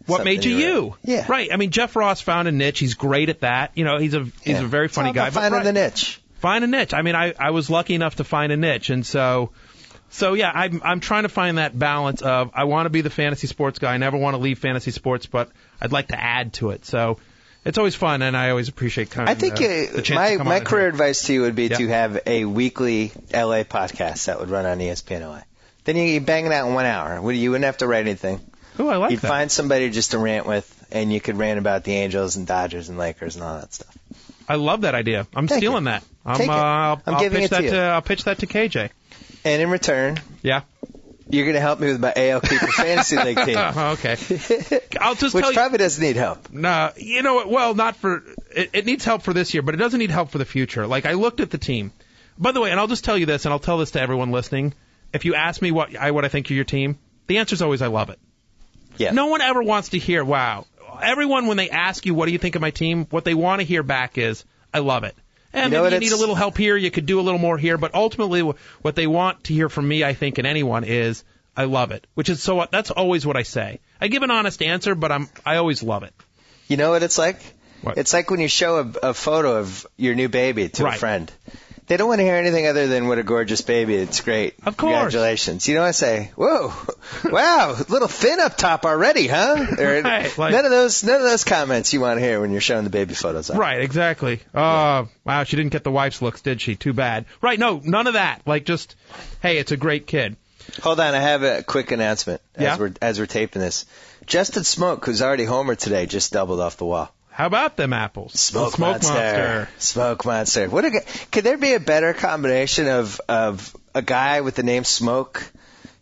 what made you. Yeah. Right. I mean, Jeff Ross found a niche. He's great at that. He's a very funny guy. Finding the niche. Find a niche. I mean, I was lucky enough to find a niche, and so yeah, I'm trying to find that balance of I want to be the fantasy sports guy. I never want to leave fantasy sports, but I'd like to add to it. So. It's always fun, and I always appreciate the chance to come my on career advice to you would be to have a weekly LA podcast that would run on ESPN LA. Then you bang it out in 1 hour. You wouldn't have to write anything. Oh, I like that. You'd find somebody just to rant with, and you could rant about the Angels and Dodgers and Lakers and all that stuff. I love that idea. I'm stealing that. I'm giving it to you. I'll pitch that to KJ. And in return, you're going to help me with my AL Keeper Fantasy League team. Okay. I'll just Which tell you. probably doesn't need help. No, you know what? Well, not for it needs help for this year, but it doesn't need help for the future. Like, I looked at the team. By the way, and I'll just tell you this, and I'll tell this to everyone listening. If you ask me what I think of your team, the answer is always I love it. Yeah. No one ever wants to hear, wow. Everyone, when they ask you, what do you think of my team, what they want to hear back is, I love it. And maybe you need a little help here, you could do a little more here, but ultimately what they want to hear from me, I think, and anyone is, I love it. That's always what I say. I give an honest answer, but I always love it. You know what it's like? What? It's like when you show a photo of your new baby to a friend. They don't want to hear anything other than what a gorgeous baby. It's great. Of course. Congratulations. You know what I say? Whoa, wow, a little thin up top already, huh? Or right, none of those comments you want to hear when you're showing the baby photos up. Right, exactly. Wow, she didn't get the wife's looks, did she? Too bad. Right, no, none of that. Like just, hey, it's a great kid. Hold on, I have a quick announcement as we're taping this. Justin Smoke, who's already homered today, just doubled off the wall. How about them apples? Smoke Monster. Smoke Monster. Could there be a better combination of a guy with the name Smoke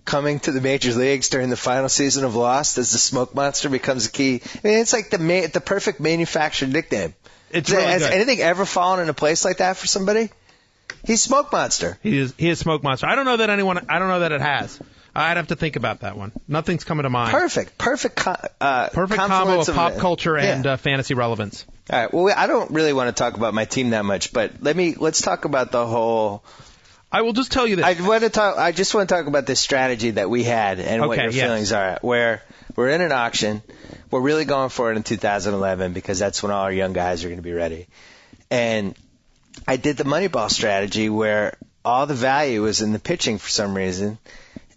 coming to the major leagues during the final season of Lost as the Smoke Monster becomes a key? I mean, it's like the perfect manufactured nickname. It's really Has good. anything ever fallen into place like that for somebody? He's Smoke Monster. He is Smoke Monster. I don't know that it has. I'd have to think about that one. Nothing's coming to mind. Perfect combo of pop culture and fantasy relevance. All right. Well, I don't really want to talk about my team that much, but let's talk about the whole I will just tell you this. I just want to talk about this strategy that we had and what your feelings are. Where we're in an auction, we're really going for it in 2011 because that's when all our young guys are going to be ready. And I did the Moneyball strategy where all the value was in the pitching for some reason,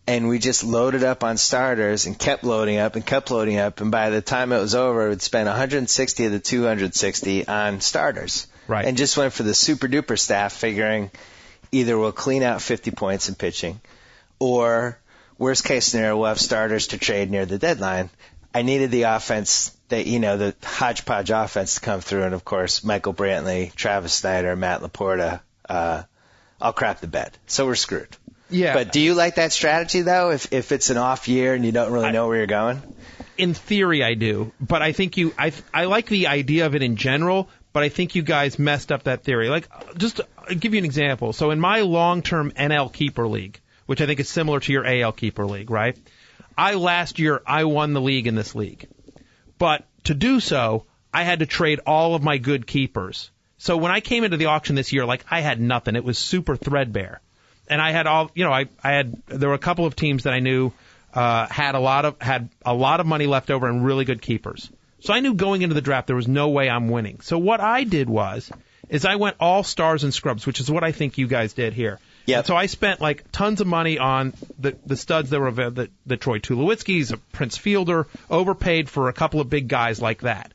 and we just loaded up on starters and kept loading up, and by the time it was over, we'd spend 160 of the 260 on starters. Right. And just went for the super duper staff, figuring either we'll clean out 50 points in pitching, or worst case scenario, we'll have starters to trade near the deadline. I needed the offense, the hodgepodge offense to come through, and of course, Michael Brantley, Travis Snyder, Matt Laporta, I'll crap the bed. So we're screwed. Yeah. But do you like that strategy, though, if it's an off year and you don't really know where you're going? In theory, I do. But I think I like the idea of it in general, but I think you guys messed up that theory. Like, just to give you an example. So in my long-term NL Keeper League, which I think is similar to your AL Keeper League, right? Last year, I won the league in this league. But to do so, I had to trade all of my good keepers. So when I came into the auction this year, I had nothing. It was super threadbare. And I had there were a couple of teams that I knew had a lot of money left over and really good keepers. So I knew going into the draft there was no way I'm winning. So what I did is I went all stars and scrubs, which is what I think you guys did here. Yeah. So I spent tons of money on the studs that were the Troy Tulowitzkis, a Prince Fielder, overpaid for a couple of big guys like that.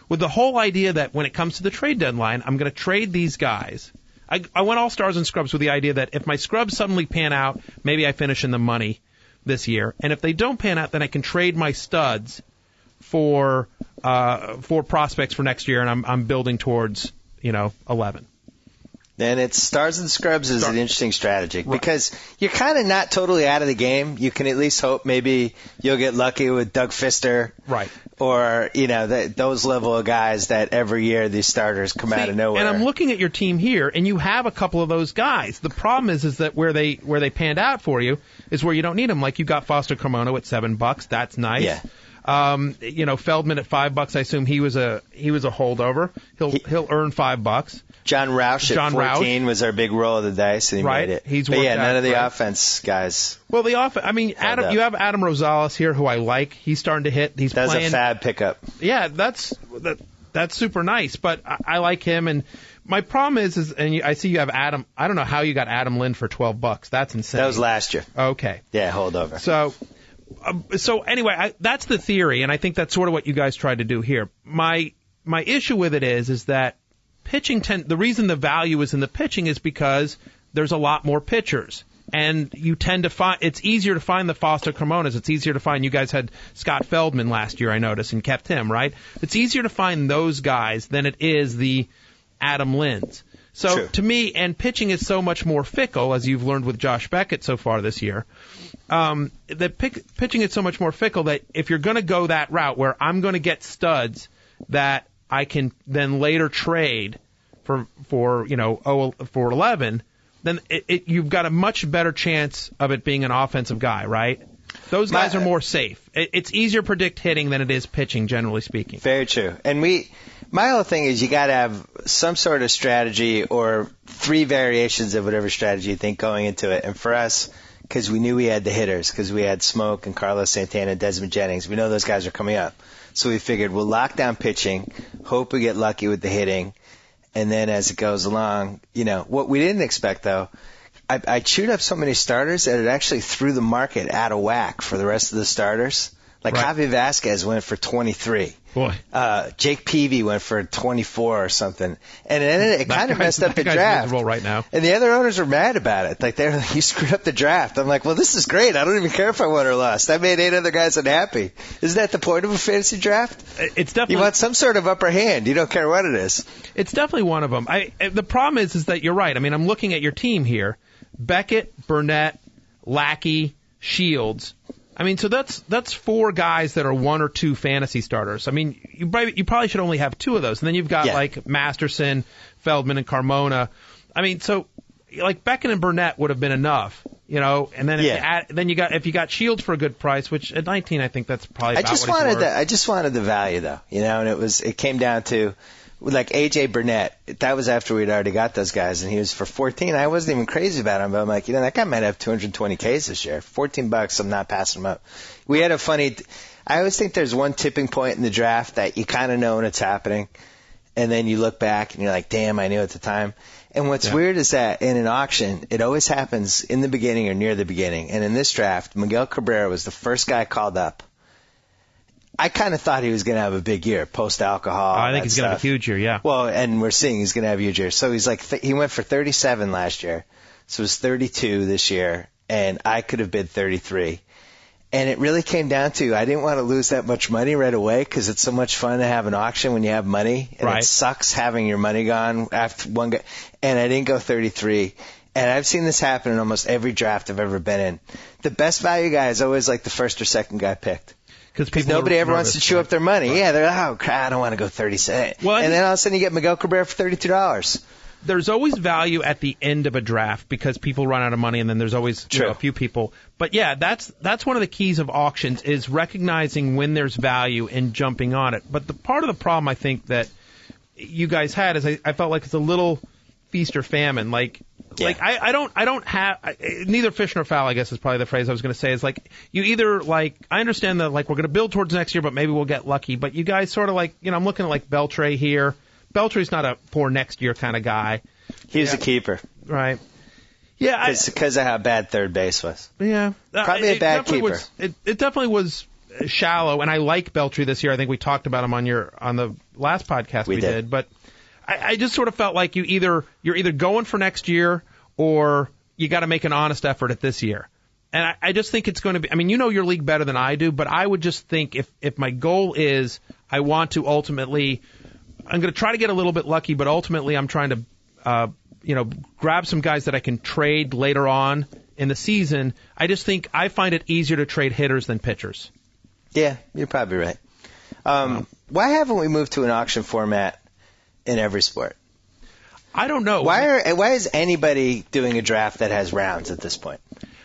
With the whole idea that when it comes to the trade deadline, I'm going to trade these guys. I went all stars and scrubs with the idea that if my scrubs suddenly pan out, maybe I finish in the money this year. And if they don't pan out, then I can trade my studs for prospects for next year, and I'm building towards 11. Then it's stars and scrubs is an interesting strategy because you're kind of not totally out of the game. You can at least hope maybe you'll get lucky with Doug Fister, right? Or those level of guys that every year these starters come out of nowhere. And I'm looking at your team here, and you have a couple of those guys. The problem is that where they panned out for you is where you don't need them. Like you got Foster Carmona at $7. That's nice. Yeah. Feldman at $5. I assume he was a holdover. He'll earn $5. John Roush at 14 was our big roll of the dice, and he made it. But none of the offense guys. Well, the offense. I mean, you have Adam Rosales here, who I like. He's starting to hit. That's a fab pickup. Yeah, that's super nice. But I like him, and my problem is, I see you have Adam. I don't know how you got Adam Lind for $12. That's insane. That was last year. Okay. Yeah, holdover. So anyway, that's the theory, and I think that's sort of what you guys tried to do here. My issue with it is that pitching the reason the value is in the pitching is because there's a lot more pitchers, and you tend to find it's easier to find the Foster Carmonas. It's easier to find. You guys had Scott Feldman last year, I noticed, and kept him, right? It's easier to find those guys than it is the Adam Linds. So True. To me, and pitching is so much more fickle, as you've learned with Josh Beckett so far this year. Pitching is so much more fickle that if you're going to go that route where I'm going to get studs that I can then later trade for 11, then you've got a much better chance of it being an offensive guy, right? Those guys are more safe. It's easier to predict hitting than it is pitching, generally speaking. Very true. And my whole thing is you got to have some sort of strategy or three variations of whatever strategy you think going into it. And for us, because we knew we had the hitters, because we had Smoke and Carlos Santana and Desmond Jennings, we know those guys are coming up. So we figured we'll lock down pitching, hope we get lucky with the hitting, and then as it goes along, what we didn't expect though, I chewed up so many starters that it actually threw the market out of whack for the rest of the starters. Like Javi Vasquez went for 23. Boy. Jake Peavy went for 24 or something. And it kind of messed up the draft. Right now. And the other owners were mad about it. Like, they're like, you screwed up the draft. I'm like, well, this is great. I don't even care if I won or lost. I made 8 other guys unhappy. Isn't that the point of a fantasy draft? It's definitely. You want some sort of upper hand. You don't care what it is. It's definitely one of them. The problem is that you're right. I mean, I'm looking at your team here. Beckett, Burnett, Lackey, Shields. I mean, so that's 4 guys that are 1 or 2 fantasy starters. I mean, you probably should only have 2 of those. And then you've got like Masterson, Feldman, and Carmona. I mean, so like Beckett and Burnett would have been enough, And then if you got Shields for a good price, which at 19 I think that's probably about what he's worth. I just wanted the value though, and it came down to like A.J. Burnett, that was after we'd already got those guys, and he was for 14. I wasn't even crazy about him, but I'm like, that guy might have 220 Ks this year. $14, I'm not passing him up. We had a funny. I always think there's one tipping point in the draft that you kind of know when it's happening, and then you look back and you're like, damn, I knew at the time. And what's weird is that in an auction, it always happens in the beginning or near the beginning. And in this draft, Miguel Cabrera was the first guy called up. I kind of thought he was going to have a big year, post-alcohol. I think he's going to have a huge year, yeah. Well, and we're seeing he's going to have a huge year. So he's like, he went for 37 last year. So it was 32 this year. And I could have bid 33. And it really came down to, I didn't want to lose that much money right away because it's so much fun to have an auction when you have money. And it sucks having your money gone after one guy. And I didn't go 33. And I've seen this happen in almost every draft I've ever been in. The best value guy is always like the first or second guy picked. Because nobody ever wants to chew up their money. Right. Yeah, they're like, oh, crap, I don't want to go 37. Well, and then all of a sudden you get Miguel Cabrera for $32. There's always value at the end of a draft because people run out of money, and then there's always a few people. But, yeah, that's one of the keys of auctions is recognizing when there's value and jumping on it. But the part of the problem I think that you guys had is I felt like it's a little feast or famine. Like I don't have neither fish nor fowl, I guess is probably the phrase I was going to say, is like you either like I understand that like we're going to build towards next year, but maybe we'll get lucky. But you guys sort of like, I'm looking at like Beltre here. Beltre's not a for next year kind of guy. He was a keeper. Right. Yeah. Because of how bad third base was. Yeah. Probably a bad keeper. It definitely was shallow, and I like Beltre this year. I think we talked about him on the last podcast we did. But I just sort of felt like you're either going for next year or you got to make an honest effort at this year. And I just think it's going to be, your league better than I do, but I would just think if my goal is I want to ultimately, I'm going to try to get a little bit lucky, but ultimately I'm trying to, grab some guys that I can trade later on in the season. I just think I find it easier to trade hitters than pitchers. Yeah, you're probably right. Why haven't we moved to an auction format in every sport? I don't know. Why is anybody doing a draft that has rounds at this point?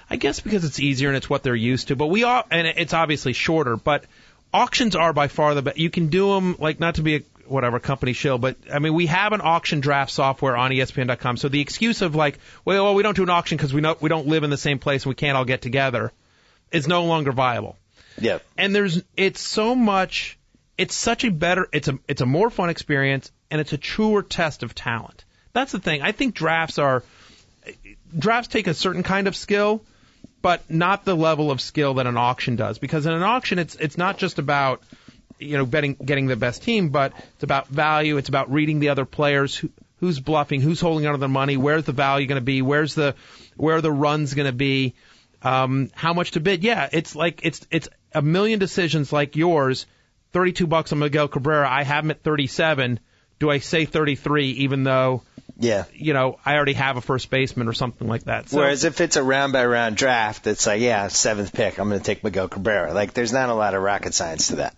I guess because it's easier and it's what they're used to. But and it's obviously shorter. But auctions are by far the best. You can do them, like, not to be a company shill, but we have an auction draft software on ESPN.com. So the excuse of like, well, we don't do an auction because we don't live in the same place and we can't all get together is no longer viable. Yeah. And it's such a better, it's a more fun experience, and it's a truer test of talent. That's the thing. I think drafts take a certain kind of skill, but not the level of skill that an auction does. Because in an auction, it's not just about getting the best team, but it's about value. It's about reading the other players, who's bluffing, who's holding on to their money, where's the value going to be, where are the runs going to be, how much to bid. Yeah, it's like it's a million decisions like yours. $32 on Miguel Cabrera. I have him at 37. Do I say 33 even though, I already have a first baseman or something like that? So, whereas if it's a round-by-round draft, it's like, seventh pick, I'm going to take Miguel Cabrera. Like, there's not a lot of rocket science to that.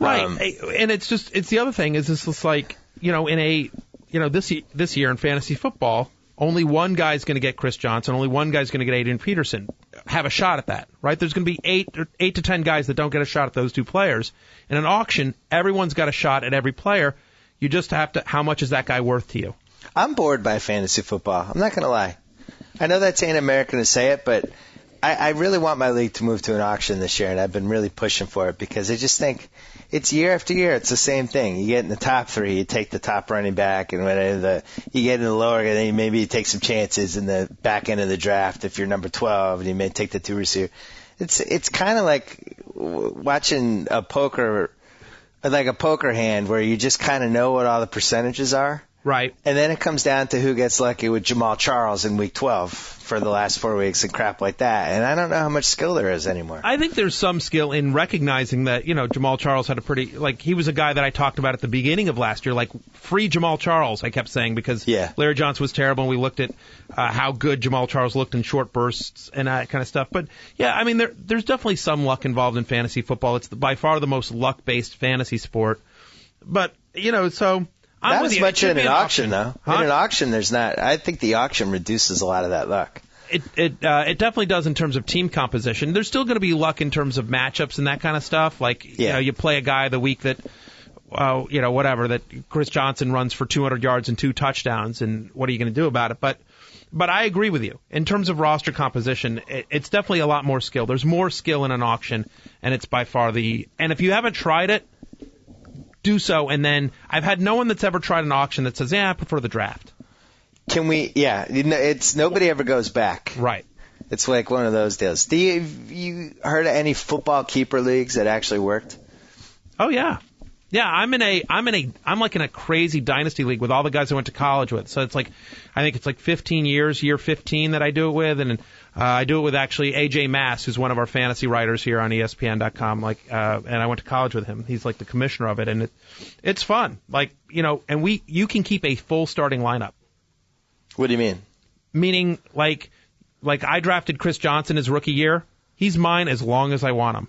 Right. And it's the other thing is it's just like, this year in fantasy football, only one guy's going to get Chris Johnson, only one guy's going to get Adrian Peterson. Have a shot at that, right? There's going to be 8 to 10 guys that don't get a shot at those two players. In an auction, everyone's got a shot at every player. You just have to, how much is that guy worth to you? I'm bored by fantasy football. I'm not going to lie. I know that's ain't American to say it, but I really want my league to move to an auction this year, and I've been really pushing for it because I just think it's year after year. It's the same thing. You get in the top 3, you take the top running back, and you get in the lower, and then maybe you take some chances in the back end of the draft if you're number 12, and you may take the 2 receiver. It's kind of like watching a poker hand where you just kind of know what all the percentages are. Right. And then it comes down to who gets lucky with Jamal Charles in week 12 for the last 4 weeks and crap like that. And I don't know how much skill there is anymore. I think there's some skill in recognizing that, Jamal Charles had he was a guy that I talked about at the beginning of last year, like free Jamal Charles, I kept saying, because Larry Johnson was terrible and we looked at how good Jamal Charles looked in short bursts and that kind of stuff. But yeah, there's definitely some luck involved in fantasy football. It's by far the most luck-based fantasy sport. But, so not as much in an auction, though. Huh? In an auction, there's not. I think the auction reduces a lot of that luck. It definitely does in terms of team composition. There's still going to be luck in terms of matchups and that kind of stuff. Like, you play a guy the week that whatever, that Chris Johnson runs for 200 yards and 2 touchdowns, and what are you going to do about it? But I agree with you. In terms of roster composition, it's definitely a lot more skill. There's more skill in an auction, and it's by far and if you haven't tried it, do so. And then I've had no one that's ever tried an auction that says, I prefer the draft. It's nobody ever goes back. Right. It's like one of those deals. You heard of any football keeper leagues that actually worked? Oh yeah. Yeah, I'm like in a crazy dynasty league with all the guys I went to college with. So it's like, I think it's like 15 years, year 15 that I do it with, and I do it with actually AJ Mass, who's one of our fantasy writers here on ESPN.com. And I went to college with him. He's like the commissioner of it, and it's fun. And you can keep a full starting lineup. What do you mean? Meaning, like I drafted Chris Johnson his rookie year. He's mine as long as I want him.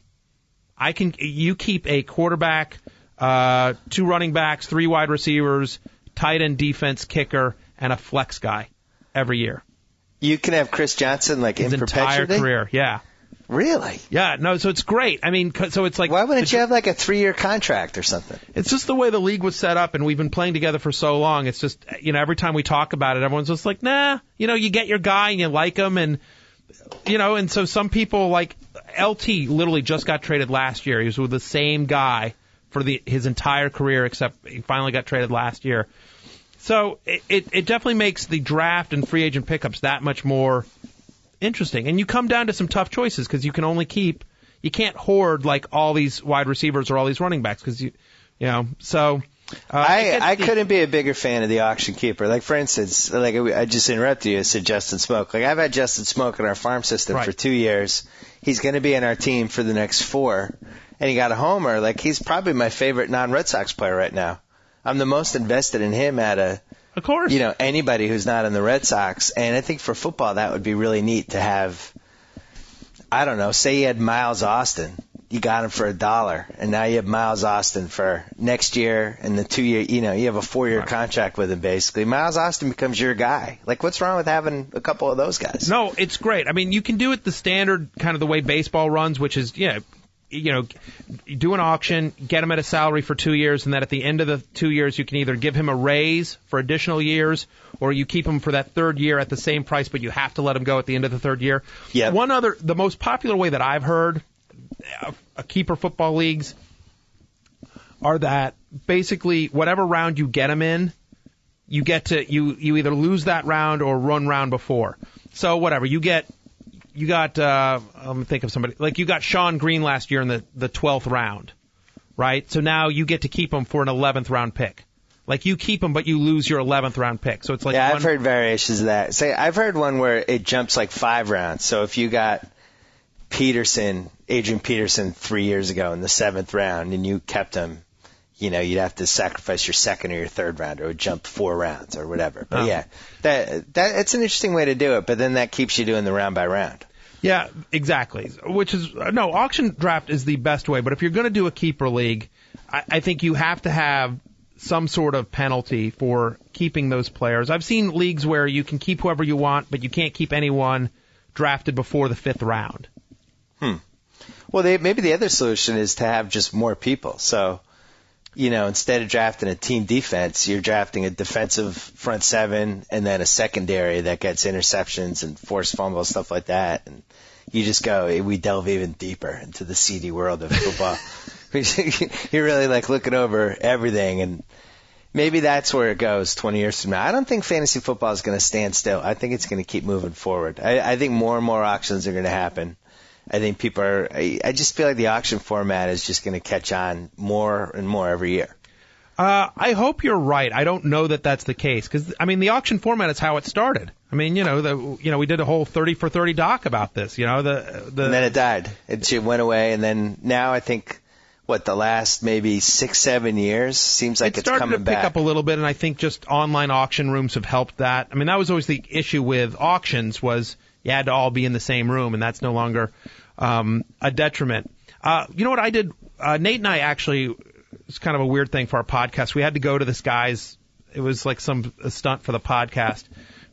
You keep a quarterback, 2 running backs, 3 wide receivers, tight end, defense, kicker, and a flex guy every year. You can have Chris Johnson his in perpetuity? entire career, yeah. Really? Yeah, no, so it's great. I mean, so it's like... Why wouldn't you have a 3-year contract or something? It's just the way the league was set up, and we've been playing together for so long. It's just, every time we talk about it, everyone's just like, nah, you get your guy and you like him, and, and so some people like LT literally just got traded last year. He was with the same guy for his entire career, except he finally got traded last year. So it definitely makes the draft and free agent pickups that much more interesting. And you come down to some tough choices because you can't hoard like all these wide receivers or all these running backs because so. I couldn't be a bigger fan of the auction keeper. Like, for instance, I just interrupted you. I said Justin Smoke. I've had Justin Smoke in our farm system for 2 years. He's going to be in our team for the next 4. And he got a homer. He's probably my favorite non-Red Sox player right now. I'm the most invested in him of course. Anybody who's not in the Red Sox. And I think for football, that would be really neat to have, I don't know, say you had Miles Austin. You got him for $1, and now you have Miles Austin for next year and the 2 year. You have a 4-year contract with him basically. Miles Austin becomes your guy. What's wrong with having a couple of those guys? No, it's great. I mean, you can do it the standard kind of the way baseball runs, which is do an auction, get him at a salary for 2 years, and then at the end of the 2 years, you can either give him a raise for additional years, or you keep him for that 3rd year at the same price, but you have to let him go at the end of the 3rd year. Yeah. The most popular way that I've heard keeper football leagues are that basically whatever round you get them in, you either lose that round or run round before. So whatever you got. Let me think of somebody. You got Sean Green last year in the 12th round, right? So now you get to keep him for an 11th round pick. You keep him, but you lose your 11th round pick. So it's I've heard variations of that. Say I've heard one where it jumps 5 rounds. So if you got Adrian Peterson 3 years ago in the 7th round, and you kept him, you'd have to sacrifice your 2nd or your 3rd round, or it would jump 4 rounds or whatever. But that it's an interesting way to do it. But then that keeps you doing the round by round. Yeah, exactly. Auction draft is the best way. But if you're going to do a keeper league, I think you have to have some sort of penalty for keeping those players. I've seen leagues where you can keep whoever you want, but you can't keep anyone drafted before the 5th round. Well, maybe the other solution is to have just more people. So, instead of drafting a team defense, you're drafting a defensive front 7 and then a secondary that gets interceptions and forced fumbles, stuff like that. And you just we delve even deeper into the seedy world of football. You're really looking over everything, and maybe that's where it goes 20 years from now. I don't think fantasy football is going to stand still. I think it's going to keep moving forward. I think more and more auctions are going to happen. I think people I just feel like the auction format is just going to catch on more and more every year. I hope you're right. I don't know that that's the case because, the auction format is how it started. We did a whole 30 for 30 doc about this. And then it died. It went away, and then now I think the last maybe 6-7 years seems like it's coming back. It started to pick up a little bit, and I think just online auction rooms have helped that. That was always the issue with auctions was you had to all be in the same room, and that's no longer a detriment. You know what I did? Nate and I actually, it's kind of a weird thing for our podcast. We had to go to this guy's, it was like a stunt for the podcast,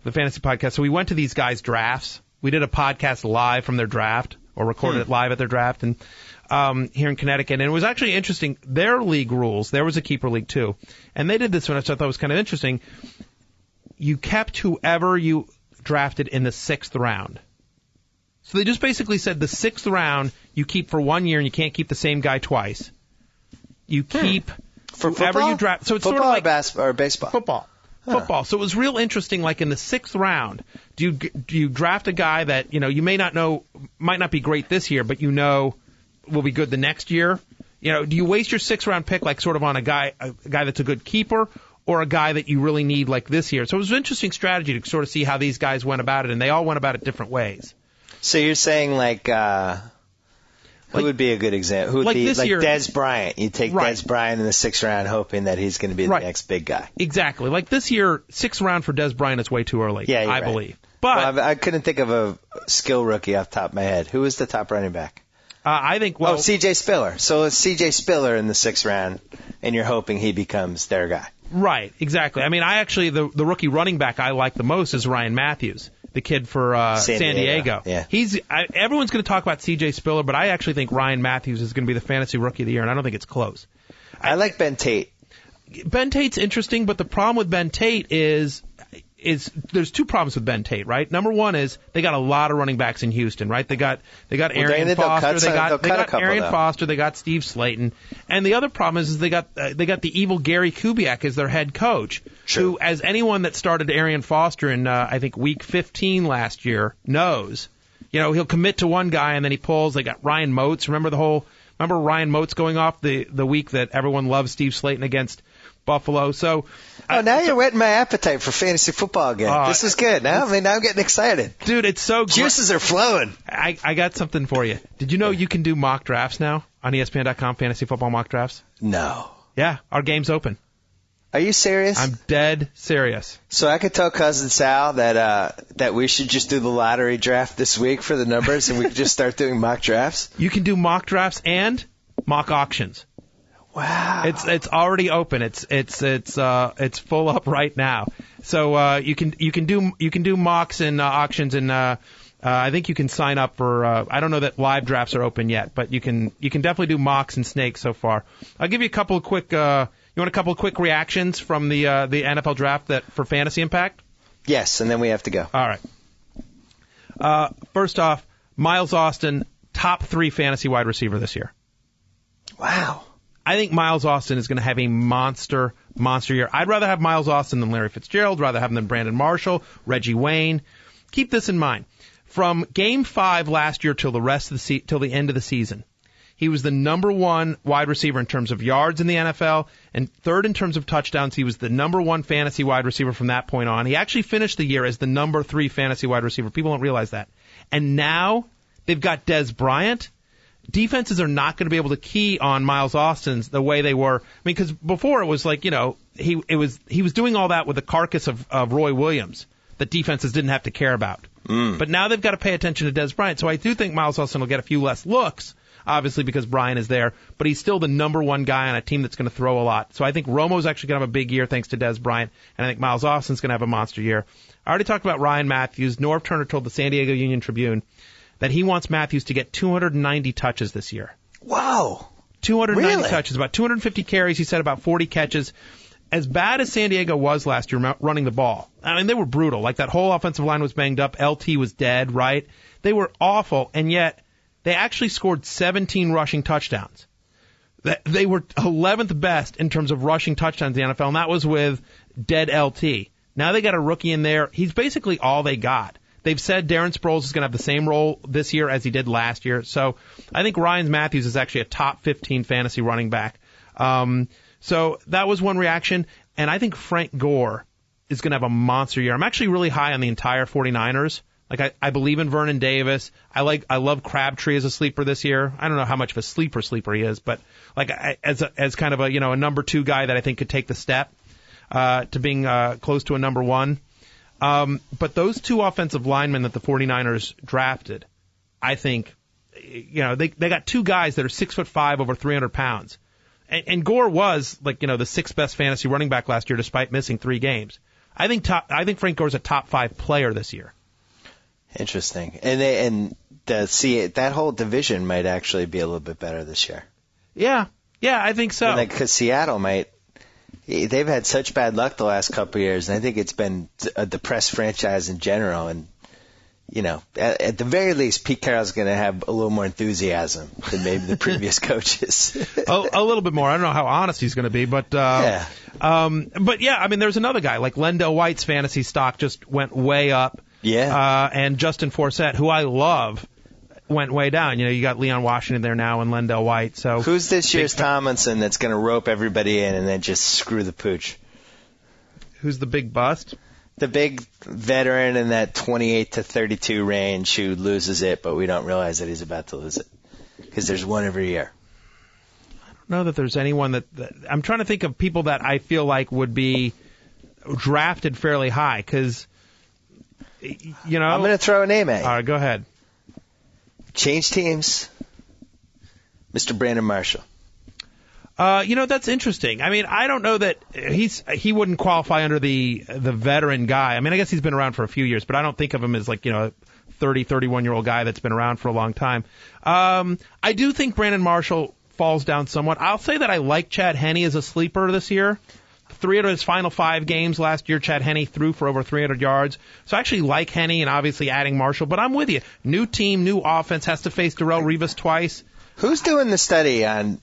the fantasy podcast. So we went to these guys' drafts. We did a podcast live from their draft, or recorded it live at their draft. And here in Connecticut. And it was actually interesting. Their league rules, there was a keeper league too, and they did this one, which I thought was kind of interesting. You kept whoever you drafted in the 6th round. So they just basically said the 6th round you keep for 1 year and you can't keep the same guy twice. You keep for whoever football? you draft. So it's football sort of like or baseball. Football. Football. So it was real interesting. Like in the 6th round, do you draft a guy that you may not know might not be great this year, but will be good the next year? Do you waste your 6th round pick like sort of on a guy that's a good keeper, or a guy that you really need like this year? So it was an interesting strategy to sort of see how these guys went about it, and they all went about it different ways. So you're saying who would be a good example? Who would be this like year, Des Bryant? You take right. Des Bryant in the 6th round, hoping that he's going to be the next big guy. Exactly. Like this year, 6th round for Des Bryant is way too early. Yeah, I believe. But I couldn't think of a skill rookie off the top of my head. Who was the top running back? I think. C.J. Spiller. So it's C.J. Spiller in the 6th round, and you're hoping he becomes their guy. Right. Exactly. I mean, the rookie running back I like the most is Ryan Matthews, the kid for San Diego. Yeah. Everyone's going to talk about C.J. Spiller, but I actually think Ryan Matthews is going to be the fantasy rookie of the year, and I don't think it's close. I like Ben Tate. Ben Tate's interesting, but the problem with Ben Tate is there's two problems with Ben Tate, right? Number one is they got a lot of running backs in Houston, right? They got Arian Foster, they got Arian Foster, they got Steve Slayton, and the other problem is they got the evil Gary Kubiak as their head coach, who, as anyone that started Arian Foster in I think week 15 last year knows, he'll commit to one guy and then he pulls. They got Ryan Moats. Remember Ryan Moats going off the week that everyone loved Steve Slayton against Buffalo. So now you're whetting my appetite for fantasy football again. This is good. Now I'm getting excited. Dude, it's so good. Juices are flowing. I got something for you. Did you know you can do mock drafts now on ESPN.com, fantasy football mock drafts? No. Yeah, our game's open. Are you serious? I'm dead serious. So I could tell Cousin Sal that we should just do the lottery draft this week for the numbers, and we could just start doing mock drafts? You can do mock drafts and mock auctions. Wow. It's already open. It's full up right now. So you can do mocks and auctions, and I think you can sign up for I don't know that live drafts are open yet, but you can definitely do mocks and snakes so far. I'll give you a couple of quick you want a couple of quick reactions from the NFL draft for fantasy impact? Yes, and then we have to go. All right. First off, Miles Austin, top 3 fantasy wide receiver this year. Wow. I think Miles Austin is going to have a monster year. I'd rather have Miles Austin than Larry Fitzgerald, rather have him than Brandon Marshall, Reggie Wayne. Keep this in mind. From Game 5 last year till the end of the season, he was the number 1 wide receiver in terms of yards in the NFL, and 3rd in terms of touchdowns. He was the number 1 fantasy wide receiver from that point on. He actually finished the year as the number 3 fantasy wide receiver. People don't realize that. And now they've got Des Bryant. Defenses are not going to be able to key on Miles Austin's the way they were. I mean, because before it was like, he was doing all that with the carcass of Roy Williams that defenses didn't have to care about. But now they've got to pay attention to Des Bryant. So I do think Miles Austin will get a few less looks, obviously because Bryant is there, but he's still the number 1 guy on a team that's going to throw a lot. So I think Romo's actually going to have a big year thanks to Des Bryant, and I think Miles Austin's going to have a monster year. I already talked about Ryan Matthews. Norv Turner told the San Diego Union Tribune that he wants Matthews to get 290 touches this year. Wow. 290 touches, about 250 carries. He said about 40 catches. As bad as San Diego was last year running the ball, I mean, they were brutal. Like that whole offensive line was banged up. LT was dead, right? They were awful, and yet they actually scored 17 rushing touchdowns. They were 11th best in terms of rushing touchdowns in the NFL, and that was with dead LT. Now they got a rookie in there. He's basically all they got. They've said Darren Sproles is going to have the same role this year as he did last year. So I think Ryan Matthews is actually a top 15 fantasy running back. So that was one reaction. And I think Frank Gore is going to have a monster year. I'm actually really high on the entire 49ers. Like I believe in Vernon Davis. I love Crabtree as a sleeper this year. I don't know how much of a sleeper he is, but like as kind of a number 2 guy that I think could take the step to being close to a number 1. But those 2 offensive linemen that the 49ers drafted, I think, they got 2 guys that are 6'5", over 300 pounds. And Gore was the 6th best fantasy running back last year despite missing 3 games. I think Frank Gore's a top 5 player this year. Interesting. And that whole division might actually be a little bit better this year. Yeah, I think so. Because Seattle they've had such bad luck the last couple of years, and I think it's been a depressed franchise in general. And at the very least, Pete Carroll's going to have a little more enthusiasm than maybe the previous coaches. a little bit more. I don't know how honest he's going to be, but yeah. I mean, there's another guy like Lendell White's fantasy stock just went way up. Yeah. And Justin Forsett, who I love, went way down. You got Leon Washington there now and Lendell White. So who's this year's Tomlinson that's going to rope everybody in and then just screw the pooch? Who's the big bust? The big veteran in that 28 to 32 range who loses it, but we don't realize that he's about to lose it because there's one every year. I don't know that there's anyone that I'm trying to think of people that I feel like would be drafted fairly high because, I'm going to throw a name at you. All right, go ahead. Change teams. Mr. Brandon Marshall. That's interesting. I mean, I don't know that he wouldn't qualify under the veteran guy. I mean, I guess he's been around for a few years, but I don't think of him as like, a 30, 31-year-old guy that's been around for a long time. I do think Brandon Marshall falls down somewhat. I'll say that I like Chad Henne as a sleeper this year. 3 out of his final 5 games last year, Chad Henne threw for over 300 yards. So I actually like Henne and obviously adding Marshall, but I'm with you. New team, new offense, has to face Darrelle Revis twice. Who's doing the study on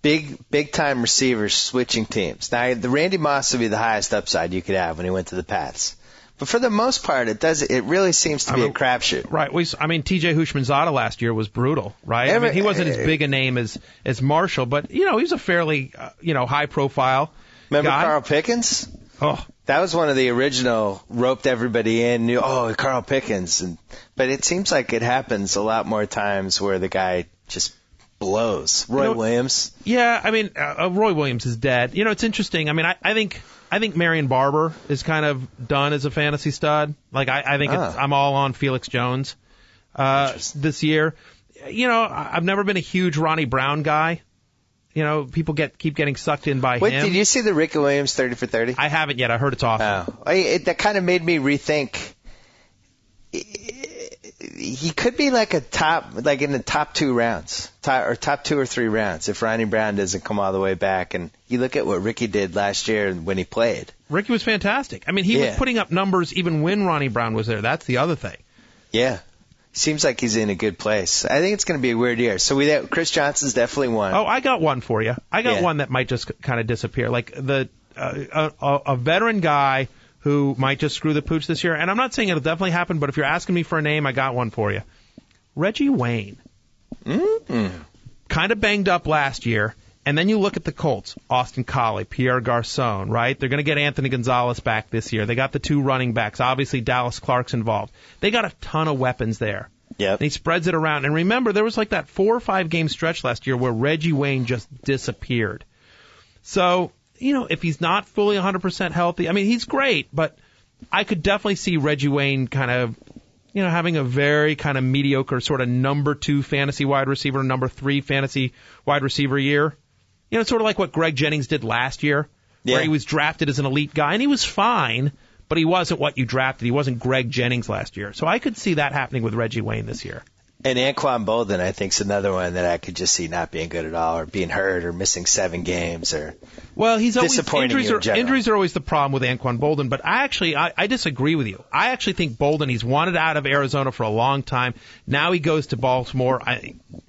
big time receivers switching teams? Now, the Randy Moss would be the highest upside you could have when he went to the Pats. But for the most part, it really seems to be a crapshoot. Right. T.J. Houshmandzadeh last year was brutal, right? He wasn't as big a name as Marshall, but, he was a fairly, high profile Remember guy. Carl Pickens? Oh. That was one of the original roped everybody in, Carl Pickens. But it seems like it happens a lot more times where the guy just blows. Roy Williams. Yeah, I mean, Roy Williams is dead. It's interesting. I mean, I think Marion Barber is kind of done as a fantasy stud. Like, I think I'm all on Felix Jones this year. I've never been a huge Ronnie Brown guy. People keep getting sucked in by him. Wait, did you see the Ricky Williams 30 for 30? I haven't yet. I heard it's awesome. Oh. That kind of made me rethink. He could be like in the top 2 rounds, or top 2 or 3 rounds if Ronnie Brown doesn't come all the way back. And you look at what Ricky did last year when he played. Ricky was fantastic. I mean, he was putting up numbers even when Ronnie Brown was there. That's the other thing. Yeah. Seems like he's in a good place. I think it's going to be a weird year. So Chris Johnson's definitely one. Oh, I got one for you. I got one that might just kind of disappear. Like a veteran guy who might just screw the pooch this year. And I'm not saying it'll definitely happen, but if you're asking me for a name, I got one for you. Reggie Wayne. Mm-hmm. Kind of banged up last year. And then you look at the Colts, Austin Collie, Pierre Garçon, right? They're going to get Anthony Gonzalez back this year. They got the 2 running backs. Obviously, Dallas Clark's involved. They got a ton of weapons there. Yep. And he spreads it around. And remember, there was like that 4 or 5 game stretch last year where Reggie Wayne just disappeared. So, if he's not fully 100% healthy, I mean, he's great, but I could definitely see Reggie Wayne kind of, having a very kind of mediocre sort of number 2 fantasy wide receiver, number 3 fantasy wide receiver year. Sort of like what Greg Jennings did last year, where he was drafted as an elite guy, and he was fine, but he wasn't what you drafted. He wasn't Greg Jennings last year. So I could see that happening with Reggie Wayne this year. And Anquan Bolden, I think, is another one that I could just see not being good at all, or being hurt, or missing 7 games, or he's always disappointing injuries are always the problem with Anquan Bolden. But I disagree with you. I actually think Bolden, he's wanted out of Arizona for a long time. Now he goes to Baltimore.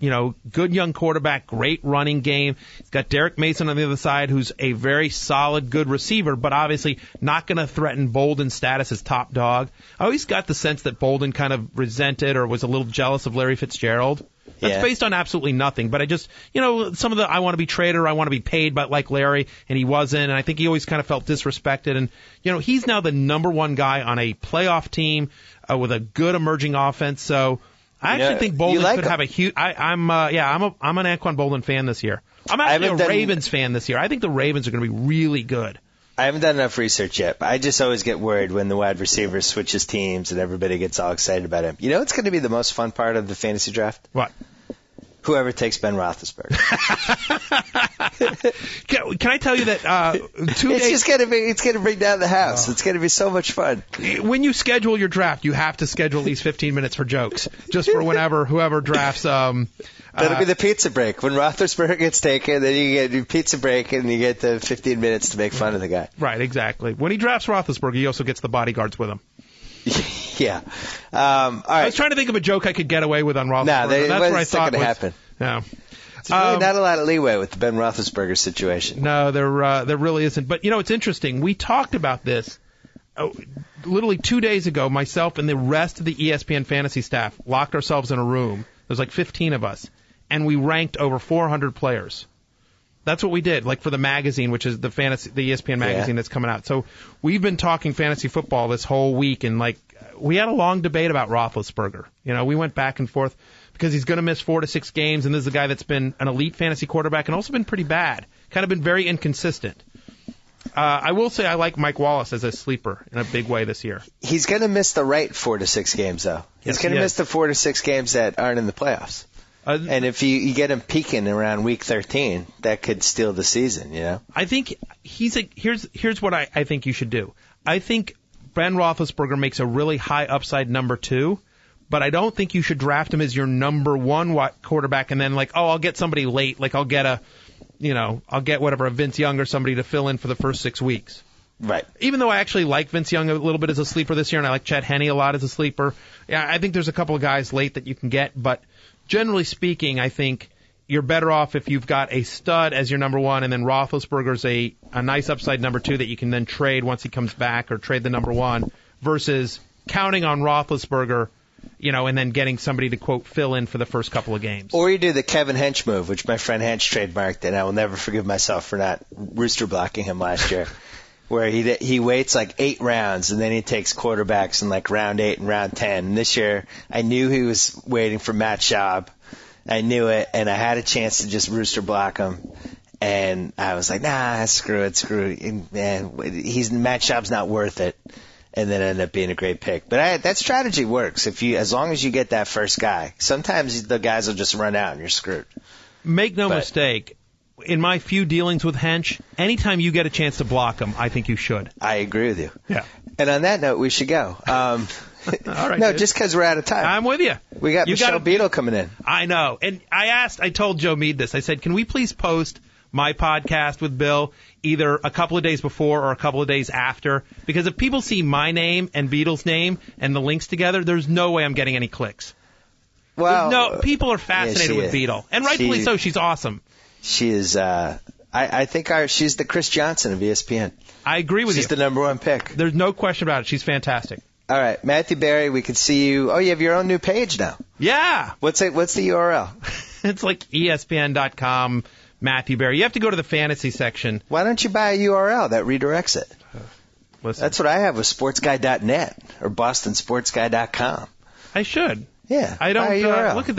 Good young quarterback, great running game. He's got Derek Mason on the other side, who's a very solid, good receiver, but obviously not going to threaten Bolden's status as top dog. I always got the sense that Bolden kind of resented or was a little jealous of Larry Fitzgerald. That's based on absolutely nothing. But I just, some of the I want to be traded or I want to be paid but like Larry, and he wasn't. And I think he always kind of felt disrespected. And, he's now the number 1 guy on a playoff team with a good emerging offense. So I actually think Bolden could have a huge. I'm an Anquan Bolden fan this year. I'm actually a Ravens fan this year. I think the Ravens are going to be really good. I haven't done enough research yet, but I just always get worried when the wide receiver switches teams and everybody gets all excited about him. It's going to be the most fun part of the fantasy draft? What? Whoever takes Ben Roethlisberger. Can I tell you that 2 days? It's gonna bring down the house. It's gonna be so much fun. When you schedule your draft, you have to schedule at least 15 minutes for jokes, just for whoever drafts. That'll be the pizza break. When Roethlisberger gets taken, then you get your pizza break and you get the 15 minutes to make fun of the guy. Right, exactly. When he drafts Roethlisberger, he also gets the bodyguards with him. Yeah. All right. I was trying to think of a joke I could get away with on Roethlisberger. No, that's what I it's thought not going to was. happen. No. It's really not a lot of leeway with the Ben Roethlisberger situation. No, there really isn't. But, it's interesting. We talked about this literally 2 days ago. Myself and the rest of the ESPN fantasy staff locked ourselves in a room. There's like 15 of us. And we ranked over 400 players. That's what we did, like for the magazine, which is the ESPN magazine that's coming out. So we've been talking fantasy football this whole week, and we had a long debate about Roethlisberger. We went back and forth because he's going to miss 4 to 6 games, and this is a guy that's been an elite fantasy quarterback and also been pretty bad, kind of been very inconsistent. I will say I like Mike Wallace as a sleeper in a big way this year. He's going to miss the right 4 to 6 games, though. He's going to miss the 4 to 6 games that aren't in the playoffs. And if you get him peaking around week 13, that could steal the season, I think here's what I think you should do. I think Ben Roethlisberger makes a really high upside number 2, but I don't think you should draft him as your number 1 quarterback and then I'll get somebody late, I'll get a Vince Young or somebody to fill in for the first 6 weeks. Right. Even though I actually like Vince Young a little bit as a sleeper this year, and I like Chet Henne a lot as a sleeper. Yeah, I think there's a couple of guys late that you can get, but generally speaking, I think you're better off if you've got a stud as your number 1, and then Roethlisberger's a nice upside number 2 that you can then trade once he comes back, or trade the number 1, versus counting on Roethlisberger, and then getting somebody to, quote, fill in for the first couple of games. Or you do the Kevin Hench move, which my friend Hench trademarked, and I will never forgive myself for not rooster blocking him last year. Where he waits 8 rounds, and then he takes quarterbacks in round 8 and round 10. And this year, I knew he was waiting for Matt Schaub. I knew it, and I had a chance to just rooster block him. And I was like, nah, screw it. Man, Matt Schaub's not worth it. And then it ended up being a great pick. But that strategy works as long as you get that first guy. Sometimes the guys will just run out, and you're screwed. Make no mistake. In my few dealings with Hench, anytime you get a chance to block him, I think you should. I agree with you. Yeah. And on that note, we should go. All right. No, just because we're out of time. I'm with you. We got Michelle Beadle coming in. I know. And I told Joe Meade this. I said, can we please post my podcast with Bill either a couple of days before or a couple of days after? Because if people see my name and Beadle's name and the links together, there's no way I'm getting any clicks. Well, people are fascinated with Beadle. And rightfully so. She's awesome. She is, I think she's the Chris Johnson of ESPN. I agree with you. She's the number 1 pick. There's no question about it. She's fantastic. All right, Matthew Berry, we can see you. Oh, you have your own new page now. Yeah. What's the URL? It's ESPN.com, Matthew Berry. You have to go to the fantasy section. Why don't you buy a URL that redirects it? Listen. That's what I have with sportsguy.net or bostonsportsguy.com. I should. Yeah. I don't look at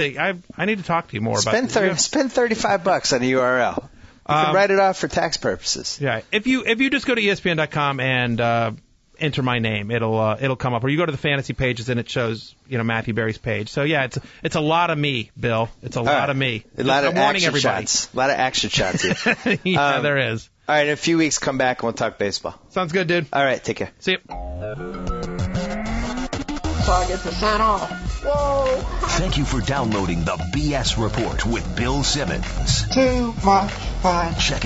I need to talk to you more about it. Spend $35 on a URL. You can write it off for tax purposes. Yeah. If you just go to ESPN.com and enter my name, it'll come up. Or you go to the fantasy pages and it shows Matthew Berry's page. So yeah, it's a lot of me, Bill. It's a lot of me. A lot of warning action everybody. shots. A lot of action shots here. Yeah, there is. All right, in a few weeks, come back and we'll talk baseball. Sounds good, dude. All right, take care. See you. So I get to sign off. Whoa! Thank you for downloading the BS Report with Bill Simmons. Too much fun. Check